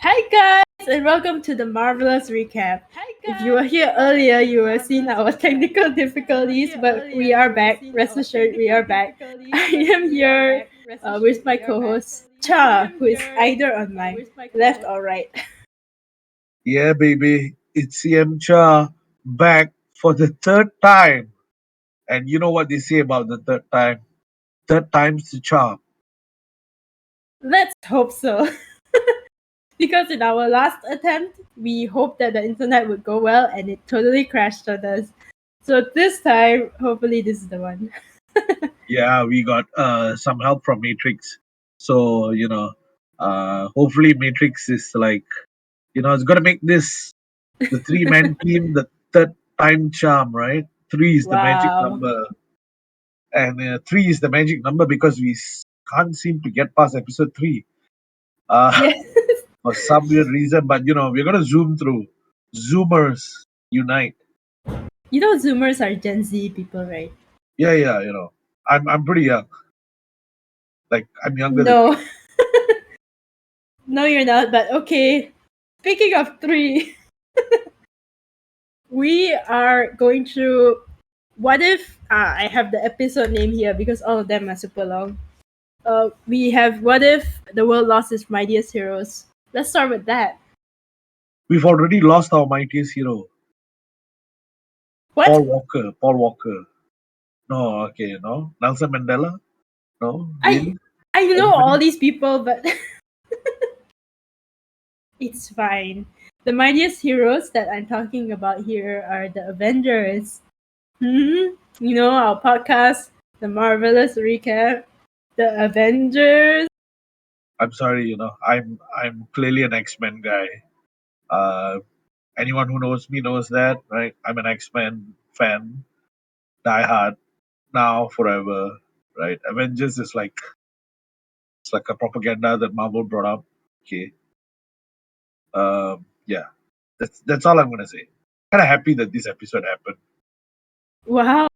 Hi guys, and welcome to the Marvellous Recap. If you were here earlier, you were seeing our technical difficulties, but we are back. Rest assured, we are back. I am here with my co-host Cha, who is either on my left or right. Yeah, baby, it's CM Cha back for the third time. And you know what they say about the third time? Third time's the charm. Let's hope so. Because in our last attempt, we hoped that the internet would go well and it totally crashed on us. So this time, hopefully this is the one. Yeah, we got some help from Matrix. So, hopefully Matrix is like, it's going to make this the three-man team the third time charm, right? Three is the magic Wow. number. And three is the magic number because can't seem to get past episode three. Uh, Yes. for some weird reason. But we're gonna zoom through. Zoomers unite. You know, Zoomers are Gen Z people, right? Yeah, yeah. I'm pretty young. Like I'm younger than No, you. no, you're not, but okay. Speaking of three, we are going through what if I have the episode name here because all of them are super long. We have what if the world lost its mightiest heroes. Let's start with that. We've already lost our mightiest hero, What? Paul Walker. Paul Walker. No, okay, no. Nelson Mandela. No, I really? I know all Anybody? these people, but it's fine. The mightiest heroes that I'm talking about here are the Avengers. You know, our podcast, the Marvelous Recap, the Avengers. I'm sorry. I'm clearly an X-Men guy. Uh, anyone who knows me knows that, right? I'm an X-Men fan, die hard, now forever, right? Avengers is like it's like a propaganda that Marvel brought up. Okay. Yeah, that's all I'm gonna say. Kind of happy that this episode happened. Wow.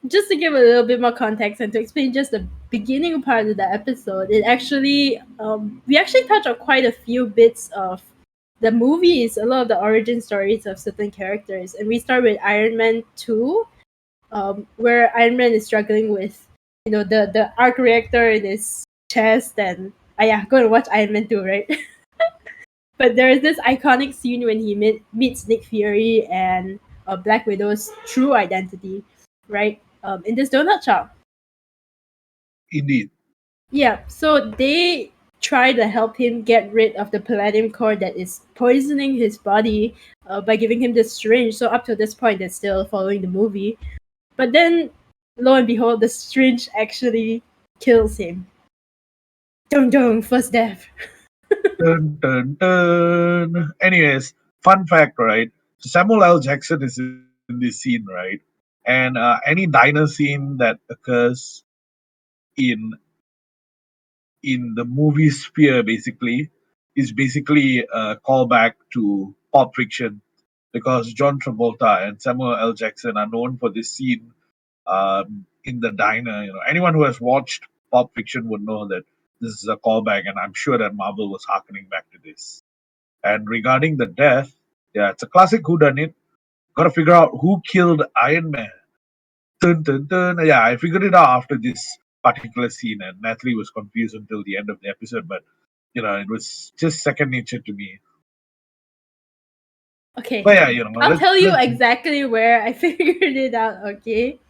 Just to give a little bit more context and to explain just the beginning part of the episode, we actually touch on quite a few bits of the movies, a lot of the origin stories of certain characters, and we start with Iron Man 2, where Iron Man is struggling with, the arc reactor in his chest, and yeah, go and watch Iron Man 2, right? But there is this iconic scene when he meets Nick Fury and Black Widow's true identity, right? In this donut shop. Indeed. Yeah, so they try to help him get rid of the palladium core that is poisoning his body by giving him this syringe. So up to this point, they're still following the movie. But then, lo and behold, the syringe actually kills him. Dong dong, first death. Dun, dun, dun. Anyways, fun fact, right? So Samuel L. Jackson is in this scene, right? And any diner scene that occurs in in the movie sphere, basically, is basically a callback to Pulp Fiction, because John Travolta and Samuel L. Jackson are known for this scene in the diner. Anyone who has watched Pulp Fiction would know that this is a callback, and I'm sure that Marvel was harkening back to this. And regarding the death, yeah, it's a classic whodunit. Got to figure out who killed Iron Man. Dun, dun, dun. Yeah, I figured it out after this particular scene, and Nathalie was confused until the end of the episode. But it was just second nature to me. Okay, But yeah, I'll let's tell you let's exactly where I figured it out, okay?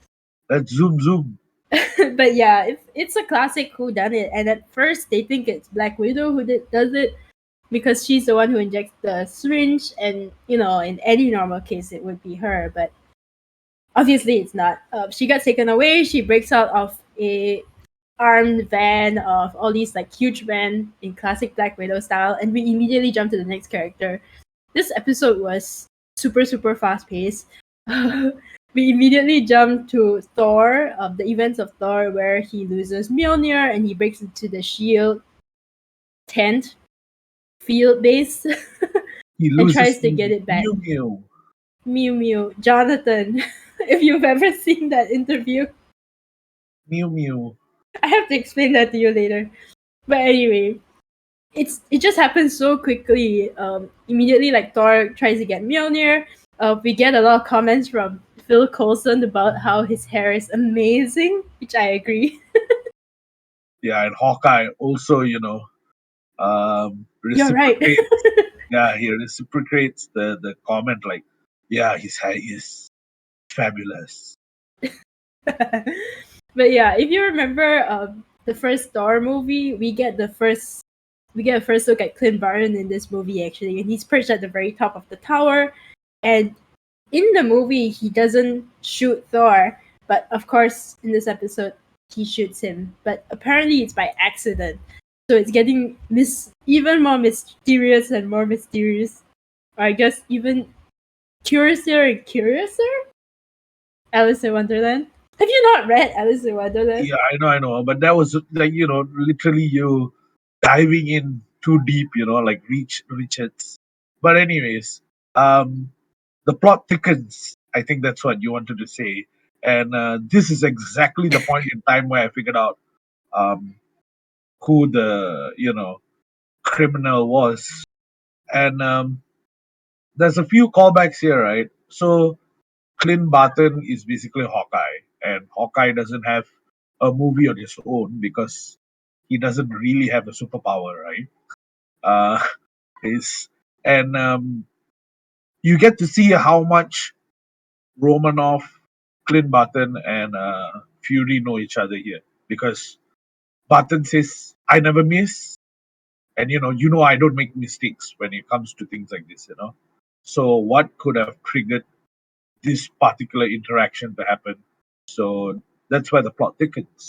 let's zoom. But yeah, it's a classic who done it, and at first they think it's Black Widow who does it because she's the one who injects the syringe, and in any normal case it would be her, but obviously it's not. She got taken away. She breaks out of a armed van of all these like huge men in classic Black Widow style, and we immediately jump to the next character. This episode was super super fast paced. We immediately jump to Thor, the events of Thor, where he loses Mjolnir and he breaks into the shield tent field base He and loses tries to to get it back. Mew Mew. Mew Mew, Jonathan, if you've ever seen that interview, Mew Mew. I have to explain that to you later. But anyway, it just happens so quickly. Immediately, like Thor tries to get Mjolnir. We get a lot of comments from Phil Coulson about how his hair is amazing, which I agree. Yeah, and Hawkeye also, You're right. reciprocates. Yeah, he reciprocates the comment like, yeah, his hair is fabulous. But yeah, if you remember the first Thor movie, we get a first look at Clint Barton in this movie actually, and he's perched at the very top of the tower. And in the movie, he doesn't shoot Thor, but of course, in this episode, he shoots him. But apparently, it's by accident. So it's getting even more mysterious and more mysterious. Or I guess even curiouser and curiouser. Alice in Wonderland. Have you not read Alice in Wonderland? Yeah, I know, but that was like, literally you diving in too deep, like Richards. But anyways, um, the plot thickens. I think that's what you wanted to say, and this is exactly the point in time where I figured out um, who the criminal was, and there's a few callbacks here, right? So Clint Barton is basically Hawkeye, and Hawkeye doesn't have a movie on his own because he doesn't really have a superpower, right? Uh, is and you get to see how much Romanoff, Clint Barton, and Fury know each other here because Barton says, "I never miss," and I don't make mistakes when it comes to things like this. So what could have triggered this particular interaction to happen? So that's why the plot thickens.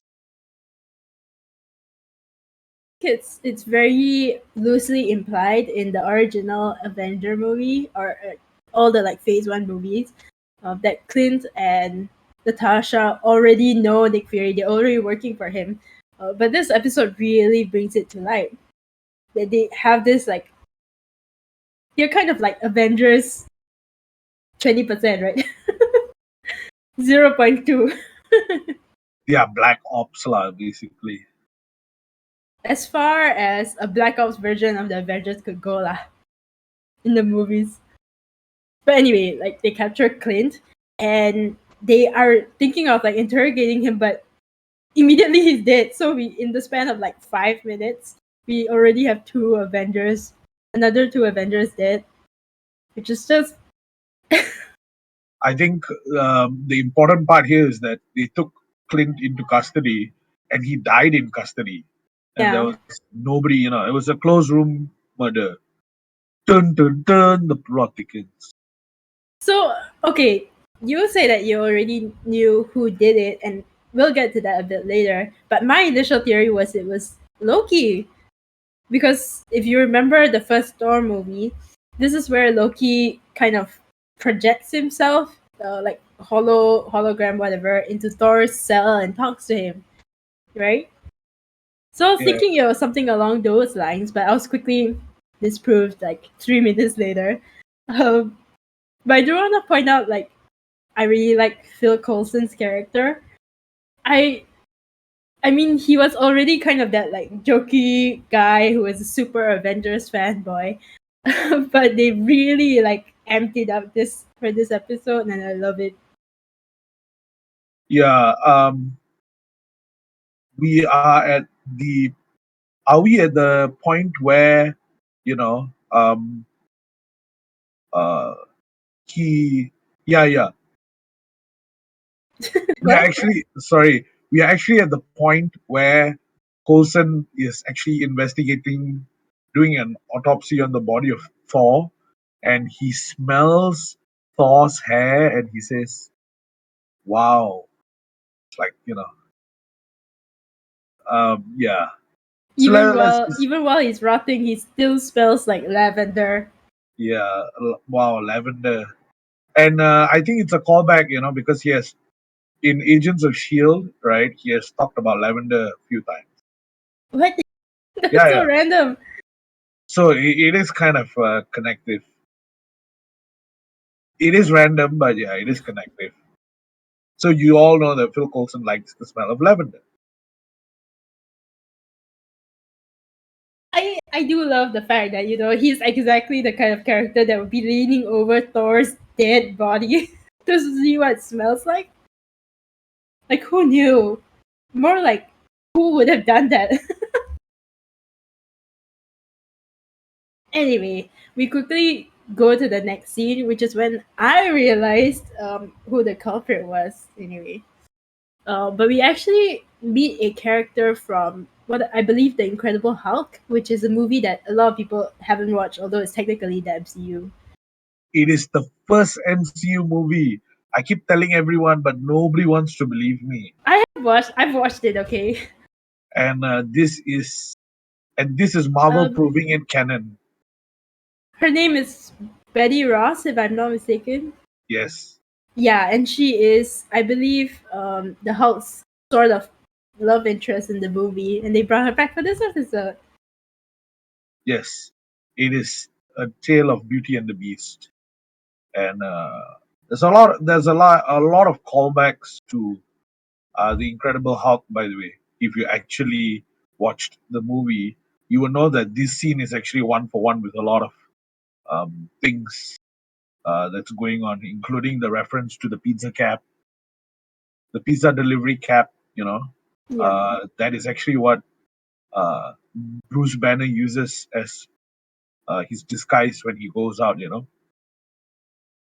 It's very loosely implied in the original Avenger movie or all the like Phase One movies that Clint and Natasha already know Nick Fury. They're already working for him. But this episode really brings it to light. That they have this like they're kind of like Avengers 20%, right? 0.2. Yeah, Black Ops lah, basically. As far as a Black Ops version of the Avengers could go lah in the movies. But anyway, like they capture Clint and they are thinking of like interrogating him, but immediately he's dead. So we in the span of like 5 minutes, we already have another two Avengers dead, which is just I think the important part here is that they took Clint into custody and he died in custody. And there yeah. was nobody, it was a closed room murder. Dun dun dun, the plot thickens. So okay, you say that you already knew who did it, and we'll get to that a bit later. But my initial theory was it was Loki. Because if you remember the first Thor movie, this is where Loki kind of projects himself, like hologram, whatever, into Thor's cell and talks to him, right? So I was Yeah, thinking it was something along those lines, but I was quickly disproved like 3 minutes later. Um, but I do want to point out, like, I really like Phil Coulson's character. I I mean, he was already kind of that like jokey guy who was a super Avengers fanboy, but they really like emptied up this for this episode, and I love it. yeah. We are at the. Are we at the point where, you know, uh, he? Yeah, yeah. We are What? actually sorry. We are actually at the point where Coulson is actually investigating, doing an autopsy on the body of Thor, and he smells Thor's hair, and he says, "Wow!" It's like yeah. So let's just Even while he's rotting, he still smells like lavender. yeah, wow, lavender, and I think it's a callback, because he has in Agents of Shield, right? He has talked about lavender a few times. What? Yeah, That's so yeah. random. So it is kind of connective. It is random, but yeah, it is connective. So you all know that Phil Coulson likes the smell of lavender. I do love the fact that he's exactly the kind of character that would be leaning over Thor's dead body to see what it smells like. Like, who knew? More like, who would have done that? Anyway, we quickly go to the next scene, which is when I realized who the culprit was. Anyway, but we actually meet a character from what I believe the Incredible Hulk, which is a movie that a lot of people haven't watched, although it's technically the MCU. It is the first MCU movie. I keep telling everyone, but nobody wants to believe me. I've watched it. Okay, And this is Marvel um, proving it canon. her name is Betty Ross, if I'm not mistaken. Yes, Yeah, and she is, I believe, the Hulk's sort of love interest in the movie, and they brought her back for this episode. yes, it is a tale of Beauty and the Beast, and there's a lot of callbacks to the Incredible Hulk. By the way, if you actually watched the movie, you will know that this scene is actually one for one with a lot of things that's going on, including the reference to the pizza cap, the pizza delivery cap. Yeah. That is actually what uh, Bruce Banner uses as his disguise when he goes out.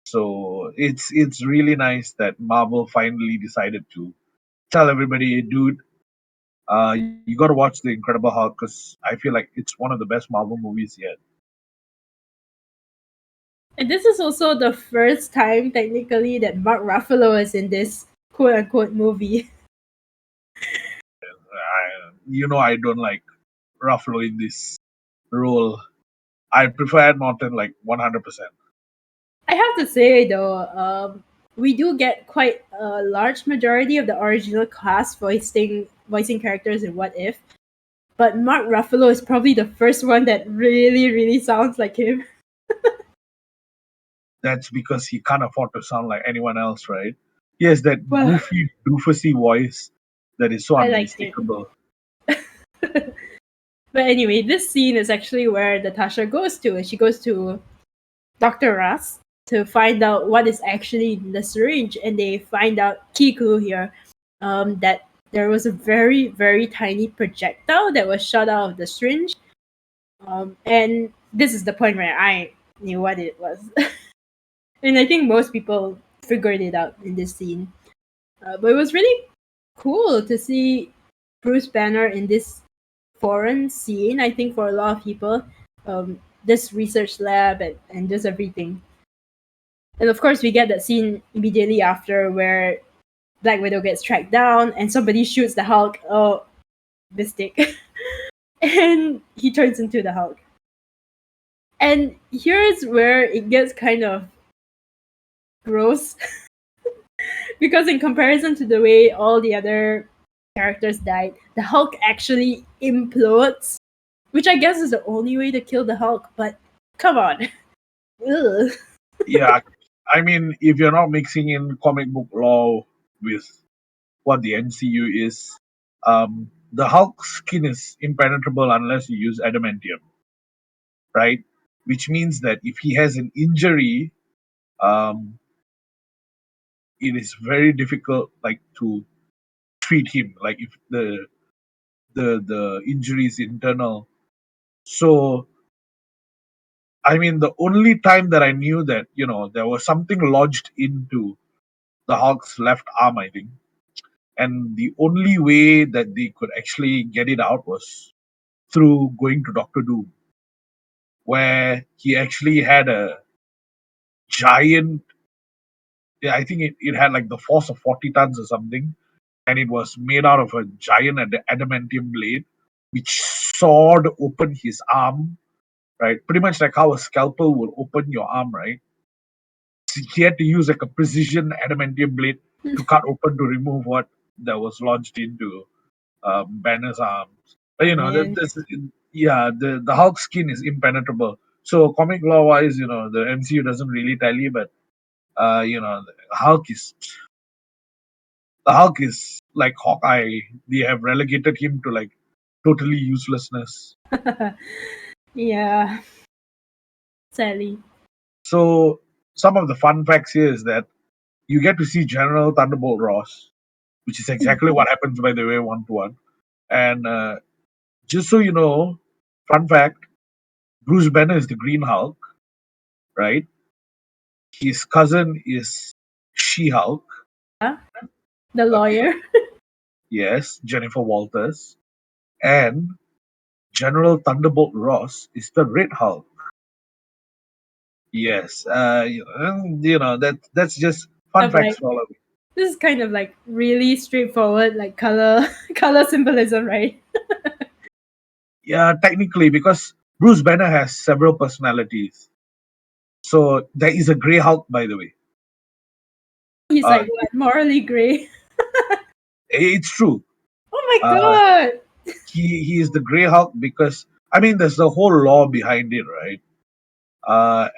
So it's really nice that Marvel finally decided to tell everybody, dude, you got to watch the Incredible Hulk because I feel like it's one of the best Marvel movies yet. And this is also the first time, technically, that Mark Ruffalo is in this quote unquote movie. I don't like Ruffalo in this role. I prefer Ed Norton like 100%. I have to say, though, we do get quite a large majority of the original cast voicing characters in What If. But Mark Ruffalo is probably the first one that really, really sounds like him. That's because he can't afford to sound like anyone else, right? He has that Well, goofy, doofusy voice that is so I liked it. unmistakable. But anyway, this scene is actually where Natasha goes to. She goes to Dr. Ross to find out what is actually in the syringe, and they find out key clue here, that there was a very, very tiny projectile that was shot out of the syringe. And this is the point where I knew what it was. And I think most people figured it out in this scene. But it was really cool to see Bruce Banner in this foreign scene. I think for a lot of people, this research lab and just everything. And of course, we get that scene immediately after where Black Widow gets tracked down and somebody shoots the Hulk. Oh, mistake. And he turns into the Hulk. And here's where it gets kind of gross because in comparison to the way all the other characters died, the Hulk actually implodes, which I guess is the only way to kill the Hulk. But come on, ugh. Yeah, I mean, if you're not mixing in comic book law with what the MCU is, the Hulk's skin is impenetrable unless you use adamantium, right? Which means that if he has an injury, um, it is very difficult, like to treat him. Like if the injury is internal. So I mean, the only time that I knew that there was something lodged into the Hulk's left arm, I think, and the only way that they could actually get it out was through going to Doctor Doom, where he actually had a giant. Yeah, I think it had like the force of 40 tons or something, and it was made out of a giant adamantium blade, which sawed open his arm, right? Pretty much like how a scalpel will open your arm, right? He had to use like a precision adamantium blade to cut open to remove what that was lodged into Banner's arms. But Oh man. yeah, the Hulk skin is impenetrable. So comic law wise, the MCU doesn't really tally, but the Hulk is like Hawkeye. They have relegated him to like totally uselessness. Yeah, sadly. So some of the fun facts here is that you get to see General Thunderbolt Ross, which is Mm. exactly what happens by the way 1 to 1. And just so you know, fun fact: Bruce Banner is the Green Hulk, right? His cousin is She Hulk, Yeah, the okay, lawyer. yes, Jennifer Walters, and General Thunderbolt Ross is the Red Hulk. Yes, that's just fun Of facts like, for all of you. this is kind of like really straightforward, like color color symbolism, right? Yeah, technically, because Bruce Banner has several personalities. So there is a Grey Hulk, by the way. He's Uh, like what, morally gray. it's true. Oh my Uh, god! he is the Grey Hulk because I mean there's the whole law behind it, right?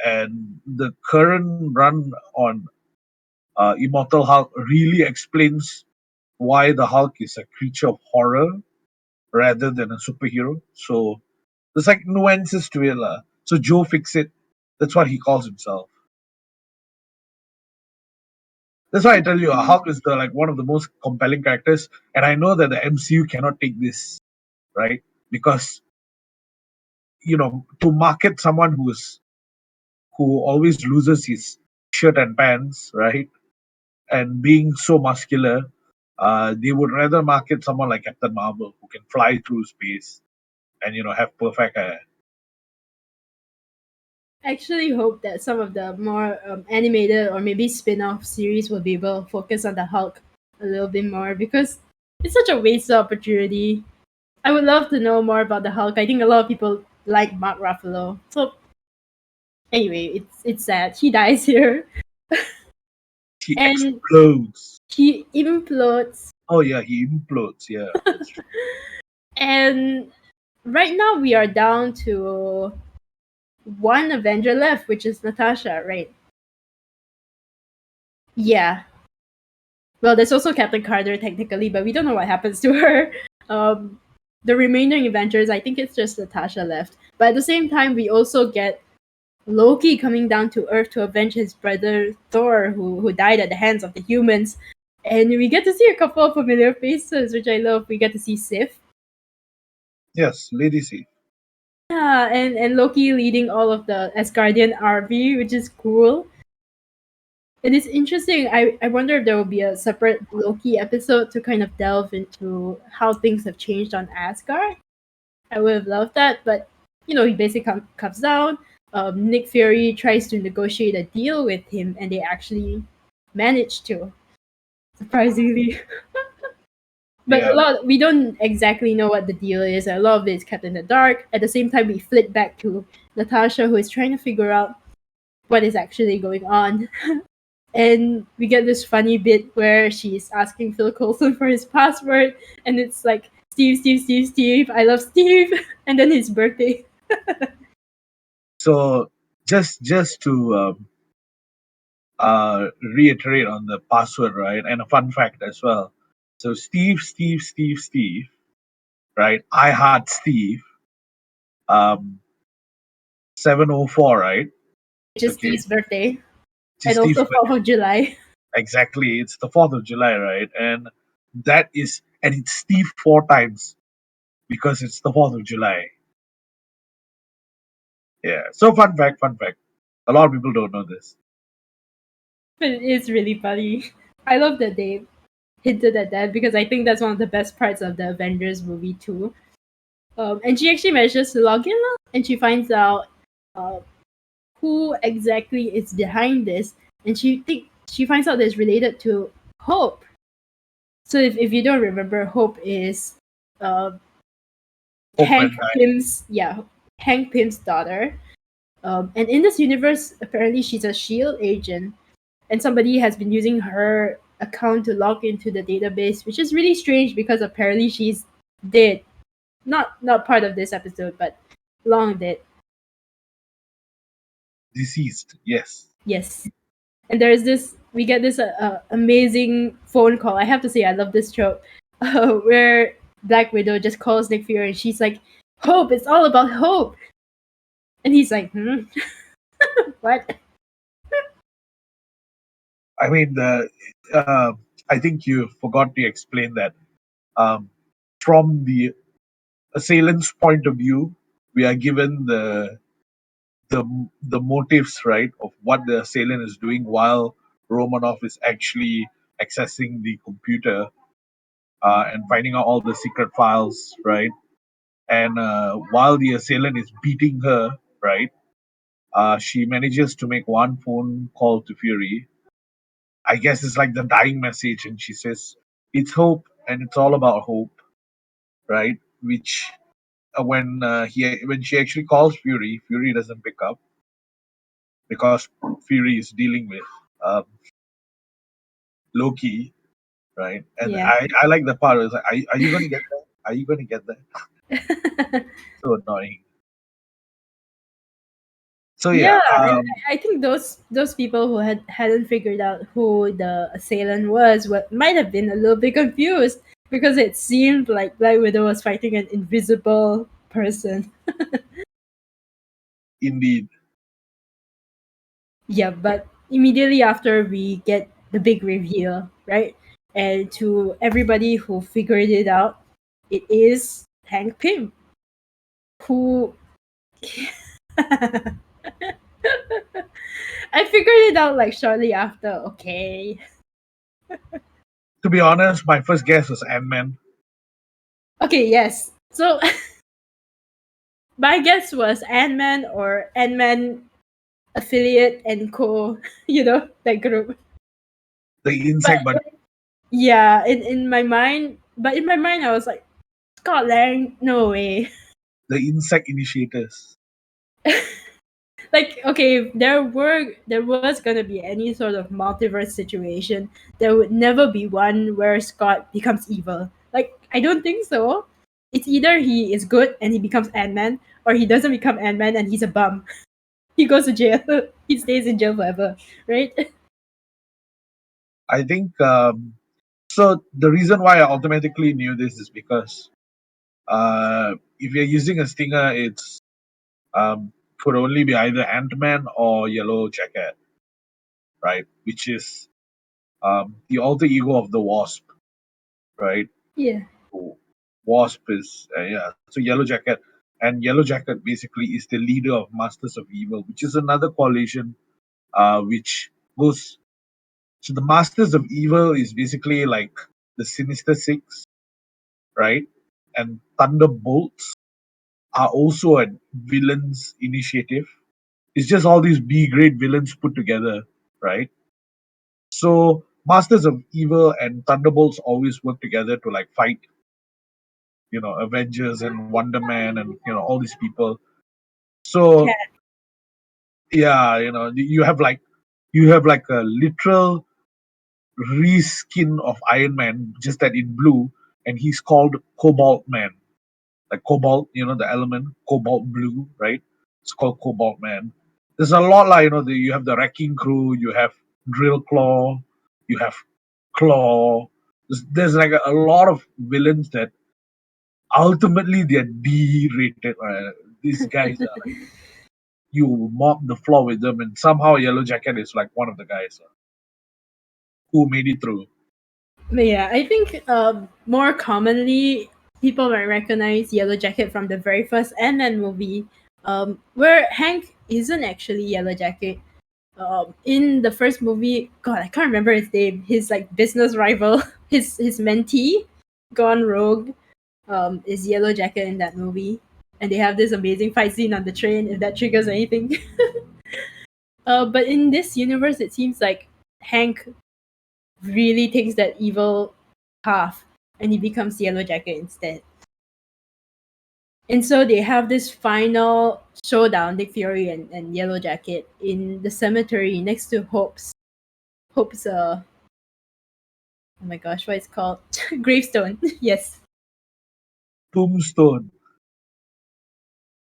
And the current run on Immortal Hulk really explains why the Hulk is a creature of horror rather than a superhero. So there's like nuances to it, lah. So Joe Fixit, that's what he calls himself. That's why I tell you, Hulk is the like one of the most compelling characters, and I know that the MCU cannot take this, right? Because to market someone who always loses his shirt and pants, right, and being so muscular, they would rather market someone like Captain Marvel who can fly through space and have perfect hair. I actually hope that some of the more animated or maybe spin-off series will be able to focus on the Hulk a little bit more because it's such a wasted opportunity. I would love to know more about the Hulk. I think a lot of people like Mark Ruffalo. So anyway, it's sad. He dies here. He And explodes. he implodes. Oh yeah, he implodes. Yeah, that's true. And right now we are down to one Avenger left, which is Natasha, right? Yeah. Well, there's also Captain Carter technically, but we don't know what happens to her. Um, the remaining Avengers, I think it's just Natasha left. But at the same time, we also get Loki coming down to Earth to avenge his brother Thor, who died at the hands of the humans. And we get to see a couple of familiar faces, which I love. We get to see Sif. Yes, Lady C. Yeah, and Loki leading all of the Asgardian army, which is cool. And it's interesting. I wonder if there will be a separate Loki episode to kind of delve into how things have changed on Asgard. I would have loved that, but he basically comes down. Nick Fury tries to negotiate a deal with him, and they actually manage to, surprisingly. But a Yeah. lot we don't exactly know what the deal is. A lot of it is kept in the dark. At the same time, we flip back to Natasha, who is trying to figure out what is actually going on. And we get this funny bit where she's asking Phil Coulson for his password, and it's like Steve, Steve, Steve, Steve. I love Steve, and then his birthday. So just to reiterate on the password, right, and a fun fact as well. So Steve, Steve, Steve, Steve, right? I Heart Steve, um, 704, right? Which is Okay, Steve's birthday, which is and Steve's also birthday. 4th of July. Exactly, it's the 4th of July, right? And it's Steve 4 times because it's the 4th of July. Yeah. So fun fact. A lot of people don't know this. But it is really funny. I love that they hinted at that because I think that's one of the best parts of the Avengers movie too. And she actually manages to log in, and she finds out uh, who exactly is behind this, and she finds out that it's related to Hope. So if you don't remember, Hope is uh, Hope Hank Van Dyne. Pym's Hank Pym's daughter. And in this universe, apparently she's a Shield agent, and somebody has been using her account to log into the database, which is really strange because apparently she's dead. Not part of this episode, but long dead. Deceased. Yes. Yes. And there's this we get this amazing phone call. I have to say I love this trope where Black Widow just calls Nick Fury and she's like, "Hope, it's all about hope." And he's like, what? I mean, I think you forgot to explain that um, from the assailant's point of view, we are given the the motives, right, of what the assailant is doing while Romanov is actually accessing the computer and finding out all the secret files, right? And while the assailant is beating her, right, she manages to make one phone call to Fury. I guess it's like the dying message, and she says, "It's hope, and it's all about hope," right? Which when she actually calls Fury, Fury doesn't pick up because Fury is dealing with um, Loki, right? And Yeah. I like the part. It's like, are you going to get that? Are you going to get that? So annoying. So Yeah, yeah, and I think those people who hadn't figured out who the assailant was, what might have been a little bit confused because it seemed like Black Widow was fighting an invisible person. indeed. Yeah, but immediately after we get the big reveal, right? And to everybody who figured it out, it is Hank Pym who I figured it out like shortly after, okay. To be honest, my first guess was Ant-Man. Okay, yes. So my guess was Ant-Man or Ant-Man affiliate and co, that group. The But insect, but yeah, in my mind I was like, Scott Lang, no way. the insect initiators. Like, okay, if there was gonna be any sort of multiverse situation, there would never be one where Scott becomes evil. Like, I don't think so. It's either he is good and he becomes Ant-Man, or he doesn't become Ant-Man and he's a bum. He goes to jail. He stays in jail forever, right? I think so. The reason why I automatically knew this is because if you're using a stinger, it's could only be either Ant-Man or Yellow Jacket, right? Which is the alter ego of the Wasp, right? Yeah. So Wasp is yeah. So Yellow Jacket, and Yellow Jacket basically is the leader of Masters of Evil, which is another coalition which goes. So the Masters of Evil is basically like the Sinister Six, right? And Thunderbolts are also a villains initiative. It's just all these B grade villains put together, right? So Masters of Evil and Thunderbolts always work together to like fight, Avengers and Wonder Man and all these people. So Cat. yeah, you have like a literal reskin of Iron Man, just that in blue, and he's called Cobalt Man. Like cobalt, the element, cobalt blue, right? It's called Cobalt Man. There's a lot like, you have the Wrecking Crew, you have Drill Claw, you have Claw. There's like a lot of villains that ultimately they're D-rated. These guys are like, you mop the floor with them, and somehow Yellow Jacket is like one of the guys who made it through. But yeah, I think more commonly people might recognize Yellow Jacket from the very first Ant-Man movie, where Hank isn't actually Yellow Jacket. In the first movie, God, I can't remember his name. His like business rival, his mentee, gone rogue, is Yellow Jacket in that movie, and they have this amazing fight scene on the train. If that triggers anything, but in this universe, it seems like Hank really takes that evil path and he becomes Yellow Jacket instead. And so they have this final showdown, Nick Fury and Yellow Jacket in the cemetery next to Hope's oh my gosh, what it's called? Gravestone. Yes. Tombstone.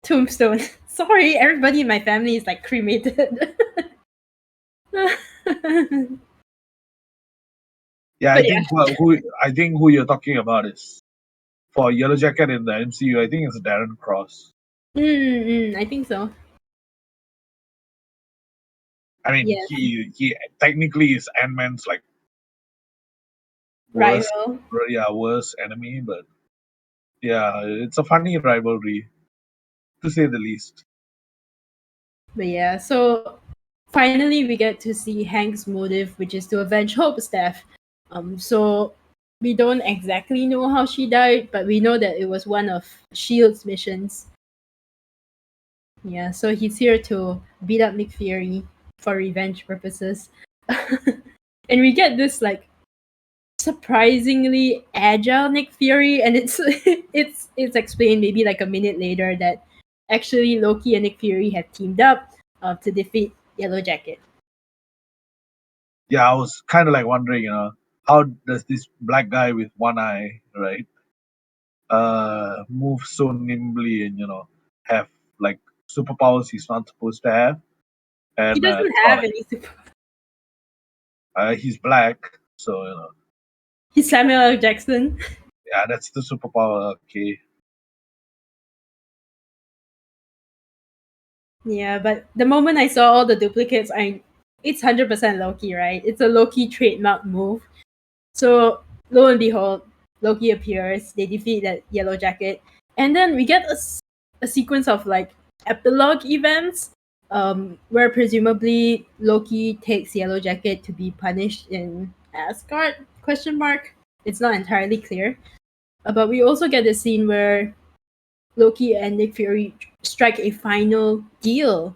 Tombstone. Sorry, everybody in my family is like cremated. But Yeah, yeah. I think who you're talking about is for Yellow Jacket in the MCU, I think it's Darren Cross. I think so. I mean, Yes, he technically is Ant-Man's like worst, rival. yeah, worst enemy, but yeah, it's a funny rivalry to say the least. But yeah, so finally we get to see Hank's motive, which is to avenge Hope's death. So we don't exactly know how she died, but we know that it was one of Shield's missions. Yeah, so he's here to beat up Nick Fury for revenge purposes. And we get this like surprisingly agile Nick Fury, and it's it's explained maybe like a minute later that actually Loki and Nick Fury have teamed up to defeat Yellow Jacket. Yeah, I was kind of like wondering, how does this black guy with one eye, right, move so nimbly and have like superpowers he's not supposed to have, He and doesn't it's not have like any super. he's black, so He's Samuel L. Jackson. yeah, that's the superpower. Okay, Yeah, but the moment I saw all the duplicates, it's 100% Loki, right? It's a Loki trademark move. So lo and behold, Loki appears. They defeat that Yellow Jacket, and then we get a sequence of like epilogue events, where presumably Loki takes Yellow Jacket to be punished in Asgard? Question mark. It's not entirely clear, but we also get the scene where Loki and Nick Fury strike a final deal.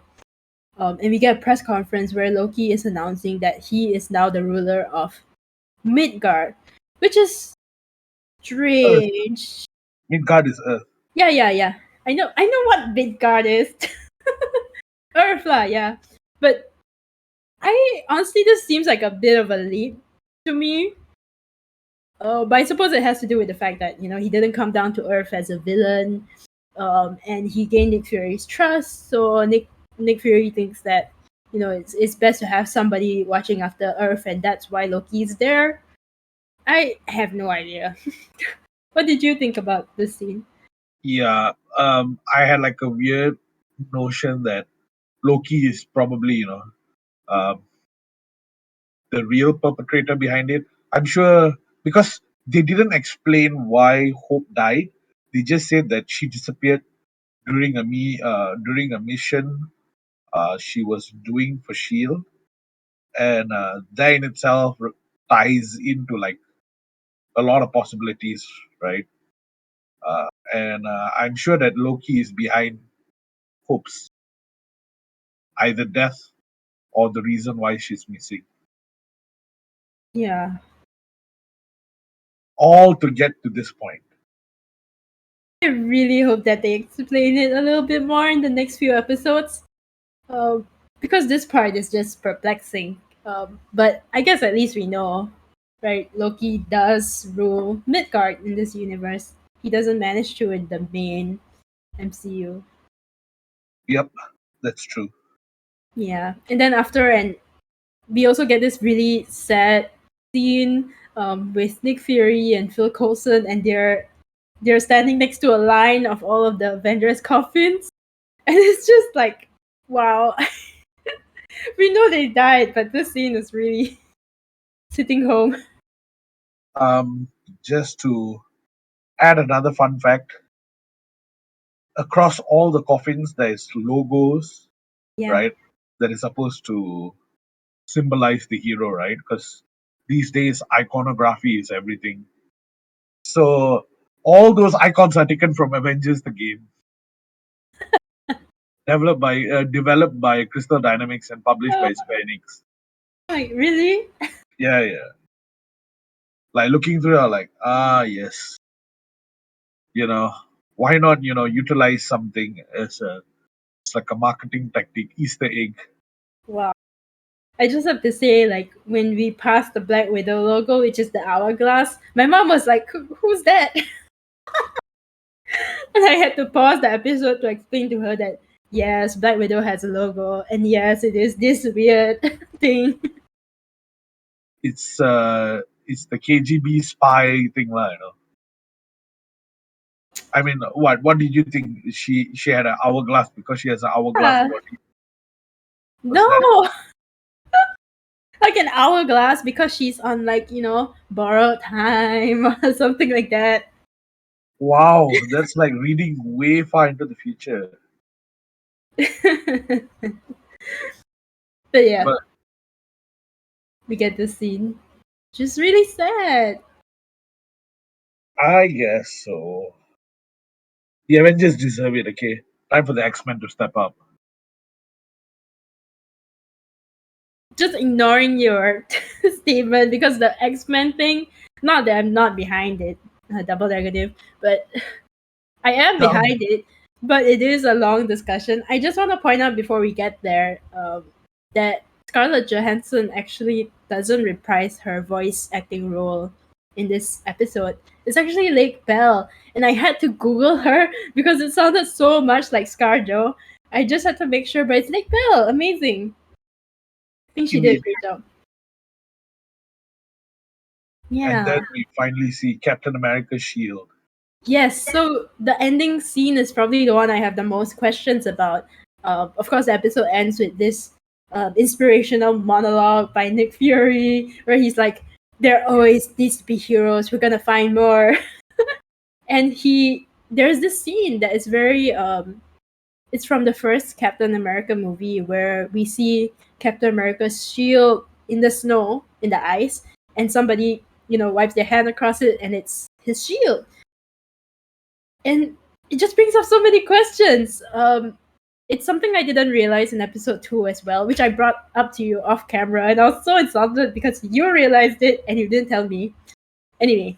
And we get a press conference where Loki is announcing that he is now the ruler of Midgard, which is Earth. strange. Midgard is Earth. Yeah. I know what Midgard is. Earth lah, yeah. But I honestly, this seems like a bit of a leap to me. But I suppose it has to do with the fact that he didn't come down to Earth as a villain, and he gained Nick Fury's trust. So Nick Fury thinks that it's best to have somebody watching after Earth, and that's why Loki's there. I have no idea. What did you think about this scene? Yeah, I had like a weird notion that Loki is probably um, the real perpetrator behind it. I'm sure because they didn't explain why Hope died. They just said that she disappeared during a mission she was doing for Shield, and that in itself ties into like a lot of possibilities, right? And I'm sure that Loki is behind Hope's either death or the reason why she's missing, Yeah, all to get to this point. I really hope that they explain it a little bit more in the next few episodes. Uh, because this part is just perplexing. But I guess at least we know, right? Loki does rule Midgard in this universe. He doesn't manage to in the main MCU. Yep, that's true. Yeah, and then after, and we also get this really sad scene with Nick Fury and Phil Coulson, and they're standing next to a line of all of the Avengers coffins, and it's just like, wow. We know they died, but this scene is really sitting home. Just to add another fun fact, across all the coffins there's logos, Yeah. right? That is supposed to symbolize the hero, right? Because these days iconography is everything. So all those icons are taken from Avengers the game, developed by Crystal Dynamics and published Oh, by Square Enix. like really? Yeah, yeah. Like looking through, like yes, you know, why not utilize something as a it's like a marketing tactic, Easter egg. Wow. I just have to say, like, when we passed the Black Widow logo, which is the hourglass, my mom was like, Who's that?" And I had to pause the episode to explain to her that, yes, Black Widow has a logo, and yes, it is this weird thing. It's the KGB spy thing, lah. I mean, what did you think? She had an hourglass because she has an hourglass Yeah. body. Was that No, like an hourglass because she's on like borrowed time or something like that. wow? That's like reading way far into the future. But yeah, But we get this scene. Just really sad. I guess so. The Avengers deserve it. Okay, time for the X-Men to step up. Just ignoring your statement because the X-Men thing. Not that I'm not behind it, double negative, but I am Tell behind me, it, but it is a long discussion. I just want to point out before we get there that Scarlett Johansson actually doesn't reprise her voice acting role in this episode. It's actually Lake Bell, and I had to Google her because it sounded so much like ScarJo. I just had to make sure, but it's Lake Bell. Amazing. I think she did indeed. a great job. And Yeah. then we finally see Captain America's shield. Yes, so the ending scene is probably the one I have the most questions about. Of course, the episode ends with this inspirational monologue by Nick Fury, where he's like, "There always needs to be heroes. We're gonna find more." And there's this scene that is very it's from the first Captain America movie where we see Captain America's shield in the snow, in the ice, and somebody wipes their hand across it, and it's his shield. And it just brings up so many questions. It's something I didn't realize in episode 2 as well, which I brought up to you off camera, and I was so insulted because you realized it and you didn't tell me. Anyway,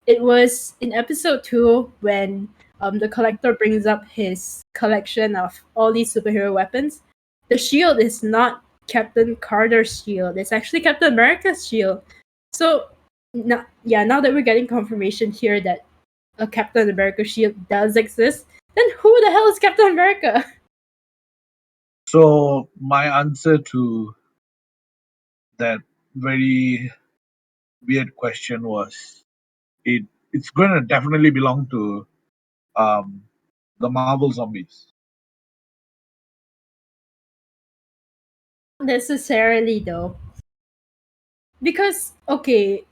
it was in episode 2 when the collector brings up his collection of all these superhero weapons. The shield is not Captain Carter's shield, it's actually Captain America's shield. So, now that we're getting confirmation here that a Captain America shield does exist, then who the hell is Captain America? So my answer to that very weird question was it's going to definitely belong to um, the Marvel zombies. Not necessarily though. Because okay,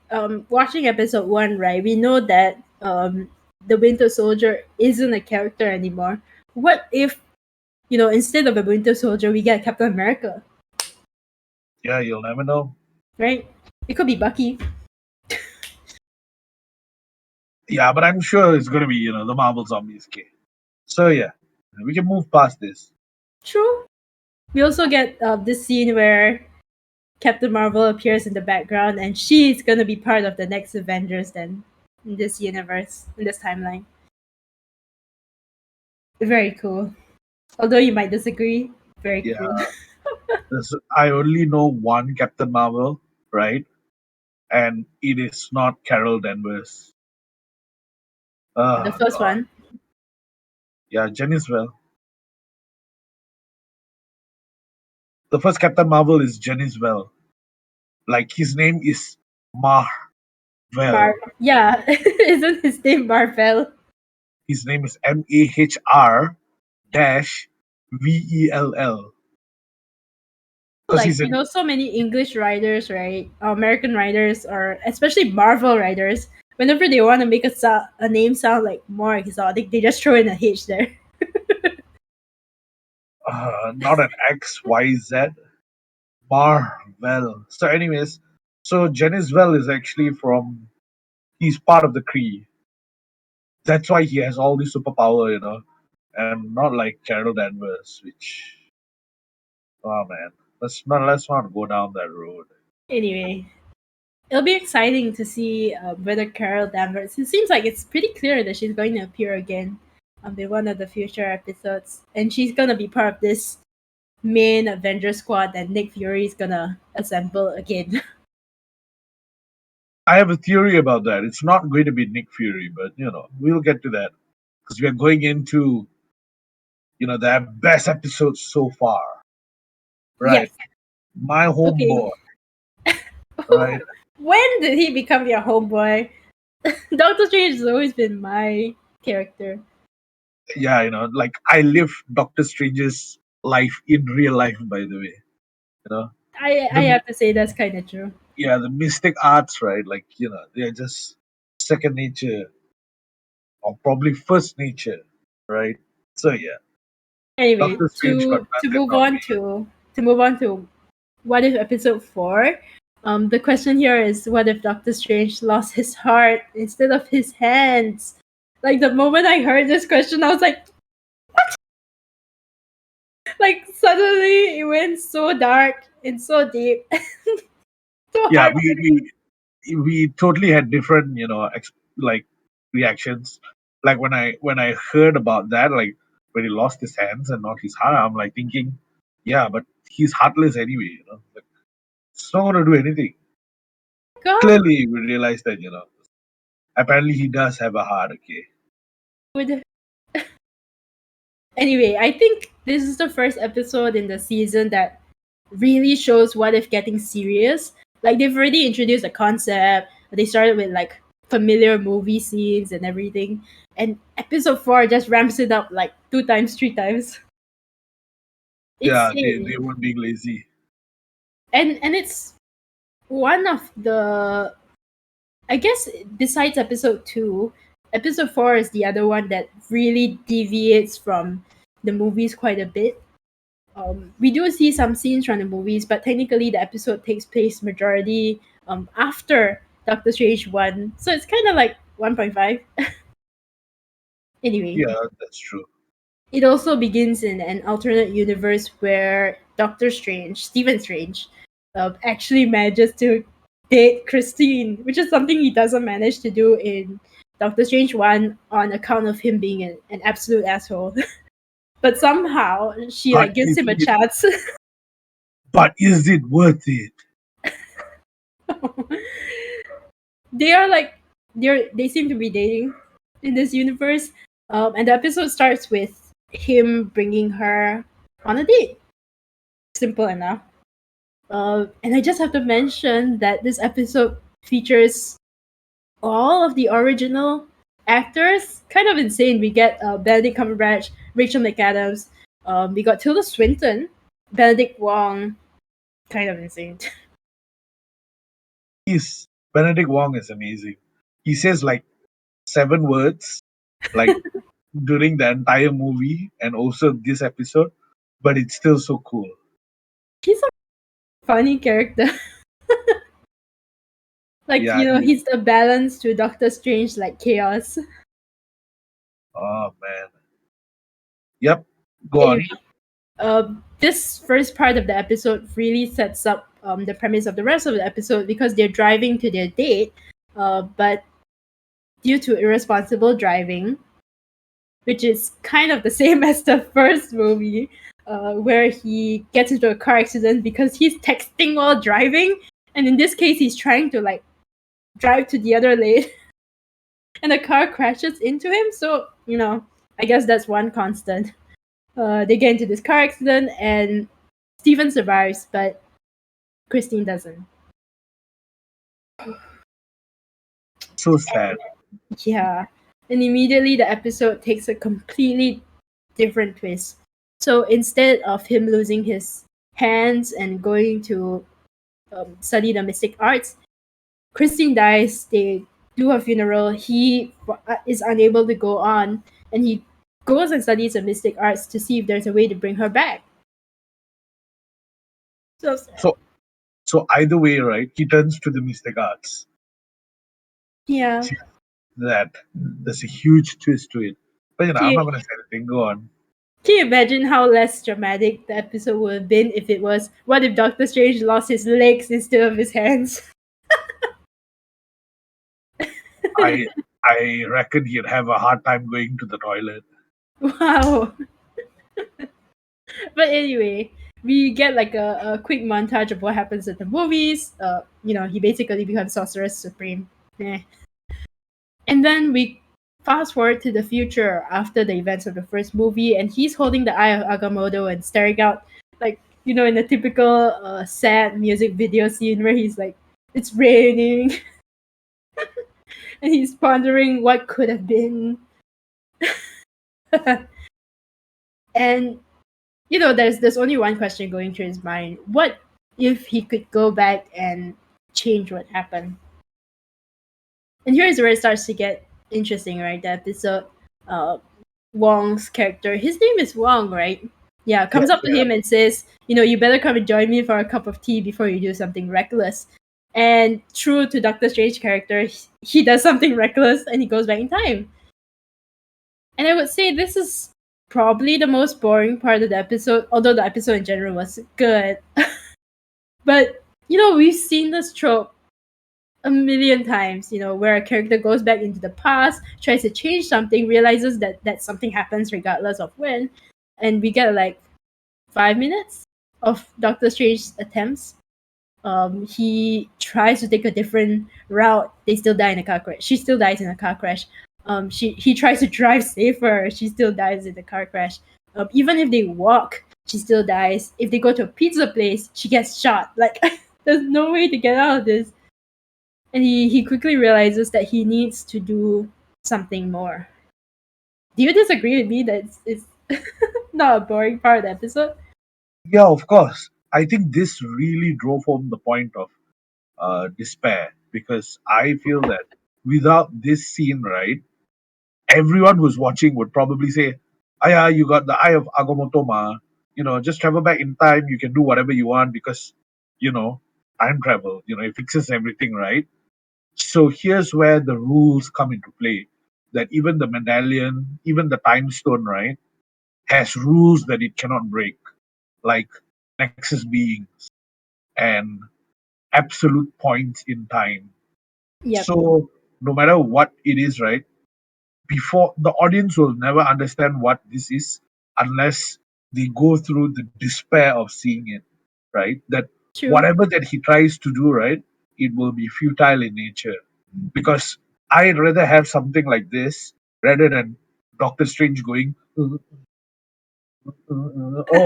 watching episode 1, right, we know that the Winter Soldier isn't a character anymore. What if, instead of a Winter Soldier we get Captain America, Yeah, you'll never know. right? It could be Bucky. Yeah, but I'm sure it's going to be the Marvel zombies. Okay, so yeah, we can move past this. True. We also get this scene where Captain Marvel appears in the background, and she's gonna be part of the next Avengers then in this universe, in this timeline. Very cool. Although you might disagree, very Yeah, cool. I only know one Captain Marvel, right? And it is not Carol Danvers. The Oh first God, one. yeah, Jen is well. The first Captain Marvel is Jen is well. Like his name is Marvel. Yeah, isn't his name Marvel? His name is Mahr dash Vell. Because Like, he's an so many English writers, right? American writers, or especially Marvel writers, whenever they want to make a name sound like more exotic, they just throw in a H there. not an XYZ. Marvel. So, anyways, so Janisvel is actually from. He's part of the Kree. That's why he has all this superpower, and not like Carol Danvers, which. Oh man, let's not go down that road. Anyway, it'll be exciting to see whether Carol Danvers. It seems like it's pretty clear that she's going to appear again in one of the future episodes, and she's gonna be part of this main Avenger squad that Nick Fury is gonna assemble again. I have a theory about that. It's not going to be Nick Fury, but we'll get to that because we are going into the best episodes so far, right? Yes. My Okay. homeboy, right? When did he become your homeboy? Doctor Strange has always been my. character. Yeah, like I live Doctor Strange's life in real life, by the way. You know, I the have to say that's kind of true. yeah, the mystic arts, right? Like, they're just second nature or probably first nature, right? So yeah, Anyway, Doctor Strange got to nothing move on on me. to what if episode 4. The question here is, what if Doctor Strange lost his heart instead of his hands? Like the moment I heard this question, I was like suddenly it went so dark and so deep, so Yeah, hard. we totally had different, like reactions. Like when I heard about that, like when he lost his hands and not his heart, I'm like thinking, yeah, but he's heartless anyway. Like, it's not gonna do anything. God Clearly, we realized that apparently he does have a heart. Okay. would. Anyway, I think this is the first episode in the season that really shows what if getting serious. Like they've already introduced a concept. They started with like familiar movie scenes and everything. And episode 4 just ramps it up like 2 times, 3 times. Yeah, they Insane. weren't being lazy. And it's one of the, I guess, besides episode 2, episode 4 is the other one that really deviates from the movies quite a bit. We do see some scenes from the movies, but technically the episode takes place majority after Doctor Strange 1. So it's kind of like 1.5. Anyway, Yeah, that's true. it also begins in an alternate universe where Doctor Strange, Stephen Strange, actually manages to date Christine, which is something he doesn't manage to do in Doctor Strange 1 on account of him being an absolute asshole. But somehow she But like gives is him a it? chance. But is it worth it? They are like they seem to be dating in this universe. And the episode starts with him bringing her on a date. Simple enough. And I just have to mention that this episode features all of the original actors. Kind of insane. We get Benedict Cumberbatch, Rachel McAdams. We got Tilda Swinton, Benedict Wong. Kind of insane. He's Benedict Wong is amazing. He says like 7 words, like during the entire movie and also this episode, but it's still so cool. He's a funny character. Like, Yeah, he's the balance to Doctor Strange, like chaos. oh man. Yep. Go Anyway, on. this first part of the episode really sets up the premise of the rest of the episode because they're driving to their date, but due to irresponsible driving, which is kind of the same as the first movie, where he gets into a car accident because he's texting while driving, and in this case, he's trying to like drive to the other lane, and the car crashes into him. So I guess that's one constant. They get into this car accident, and Steven survives, but Christine doesn't. So sad. Yeah. And immediately the episode takes a completely different twist. So instead of him losing his hands and going to study the mystic arts, Christine dies. They do a funeral. He is unable to go on, and he goes and studies the mystic arts to see if there's a way to bring her back. So sad. So so either way, right? He turns to the mystic arts. Yeah. See, that there's a huge twist to it. But Can I'm you, not gonna say anything. Go on. can you imagine how less dramatic the episode would have been if it was, what if Doctor Strange lost his legs instead of his hands? I I reckon he'd have a hard time going to the toilet. Wow. But anyway, we get like a quick montage of what happens in the movies. He basically becomes Sorcerer Supreme. Eh. And then we fast forward to the future after the events of the first movie, and he's holding the Eye of Agamotto and staring out, like, in a typical sad music video scene where he's like, it's raining, and he's pondering what could have been. And there's only one question going through his mind. What if he could go back and change what happened? And here's where it starts to get interesting, right? The episode, uh, Wong's character, his name is Wong, right? Yeah, Yeah, comes up to yeah. him and says, you better come and join me for a cup of tea before you do something reckless. And true to Doctor Strange character, he does something reckless and he goes back in time. And I would say this is probably the most boring part of the episode, although the episode in general was good. But we've seen this trope a million times, where a character goes back into the past, tries to change something, realizes that something happens regardless of when, and we get like 5 minutes of Doctor Strange's attempts. He tries to take a different route. They still die in a car crash. She still dies in a car crash. He tries to drive safer. She still dies in the car crash. Even if they walk, she still dies. If they go to a pizza place, she gets shot. Like there's no way to get out of this. And he quickly realizes that he needs to do something more. Do you disagree with me that it's not a boring part of the episode? Yeah, of course. I think this really drove home the point of despair, because I feel that without this scene, right, everyone who's watching would probably say, "Aya, you got the eye of Agamotoma. Just travel back in time. You can do whatever you want because, you know, time travel. It fixes everything, right?" So here's where the rules come into play. That even the medallion, even the time stone, right, has rules that it cannot break, like nexus beings and absolute points in time. Yep, So no matter what it is, right, before the audience will never understand what this is unless they go through the despair of seeing it, right? That true. whatever that he tries to do, right, it will be futile in nature. Because I'd rather have something like this rather than Doctor Strange going, oh,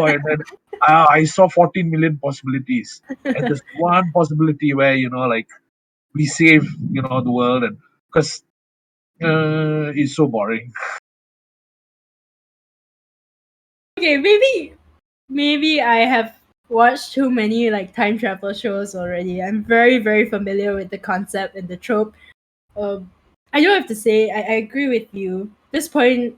and then I saw 14 million possibilities. And there's one possibility where, like we save, the world, and because it's so boring. Okay, maybe I have watched too many like time travel shows already. I'm very very familiar with the concept and the trope. Um, I do have to say I agree with you. This point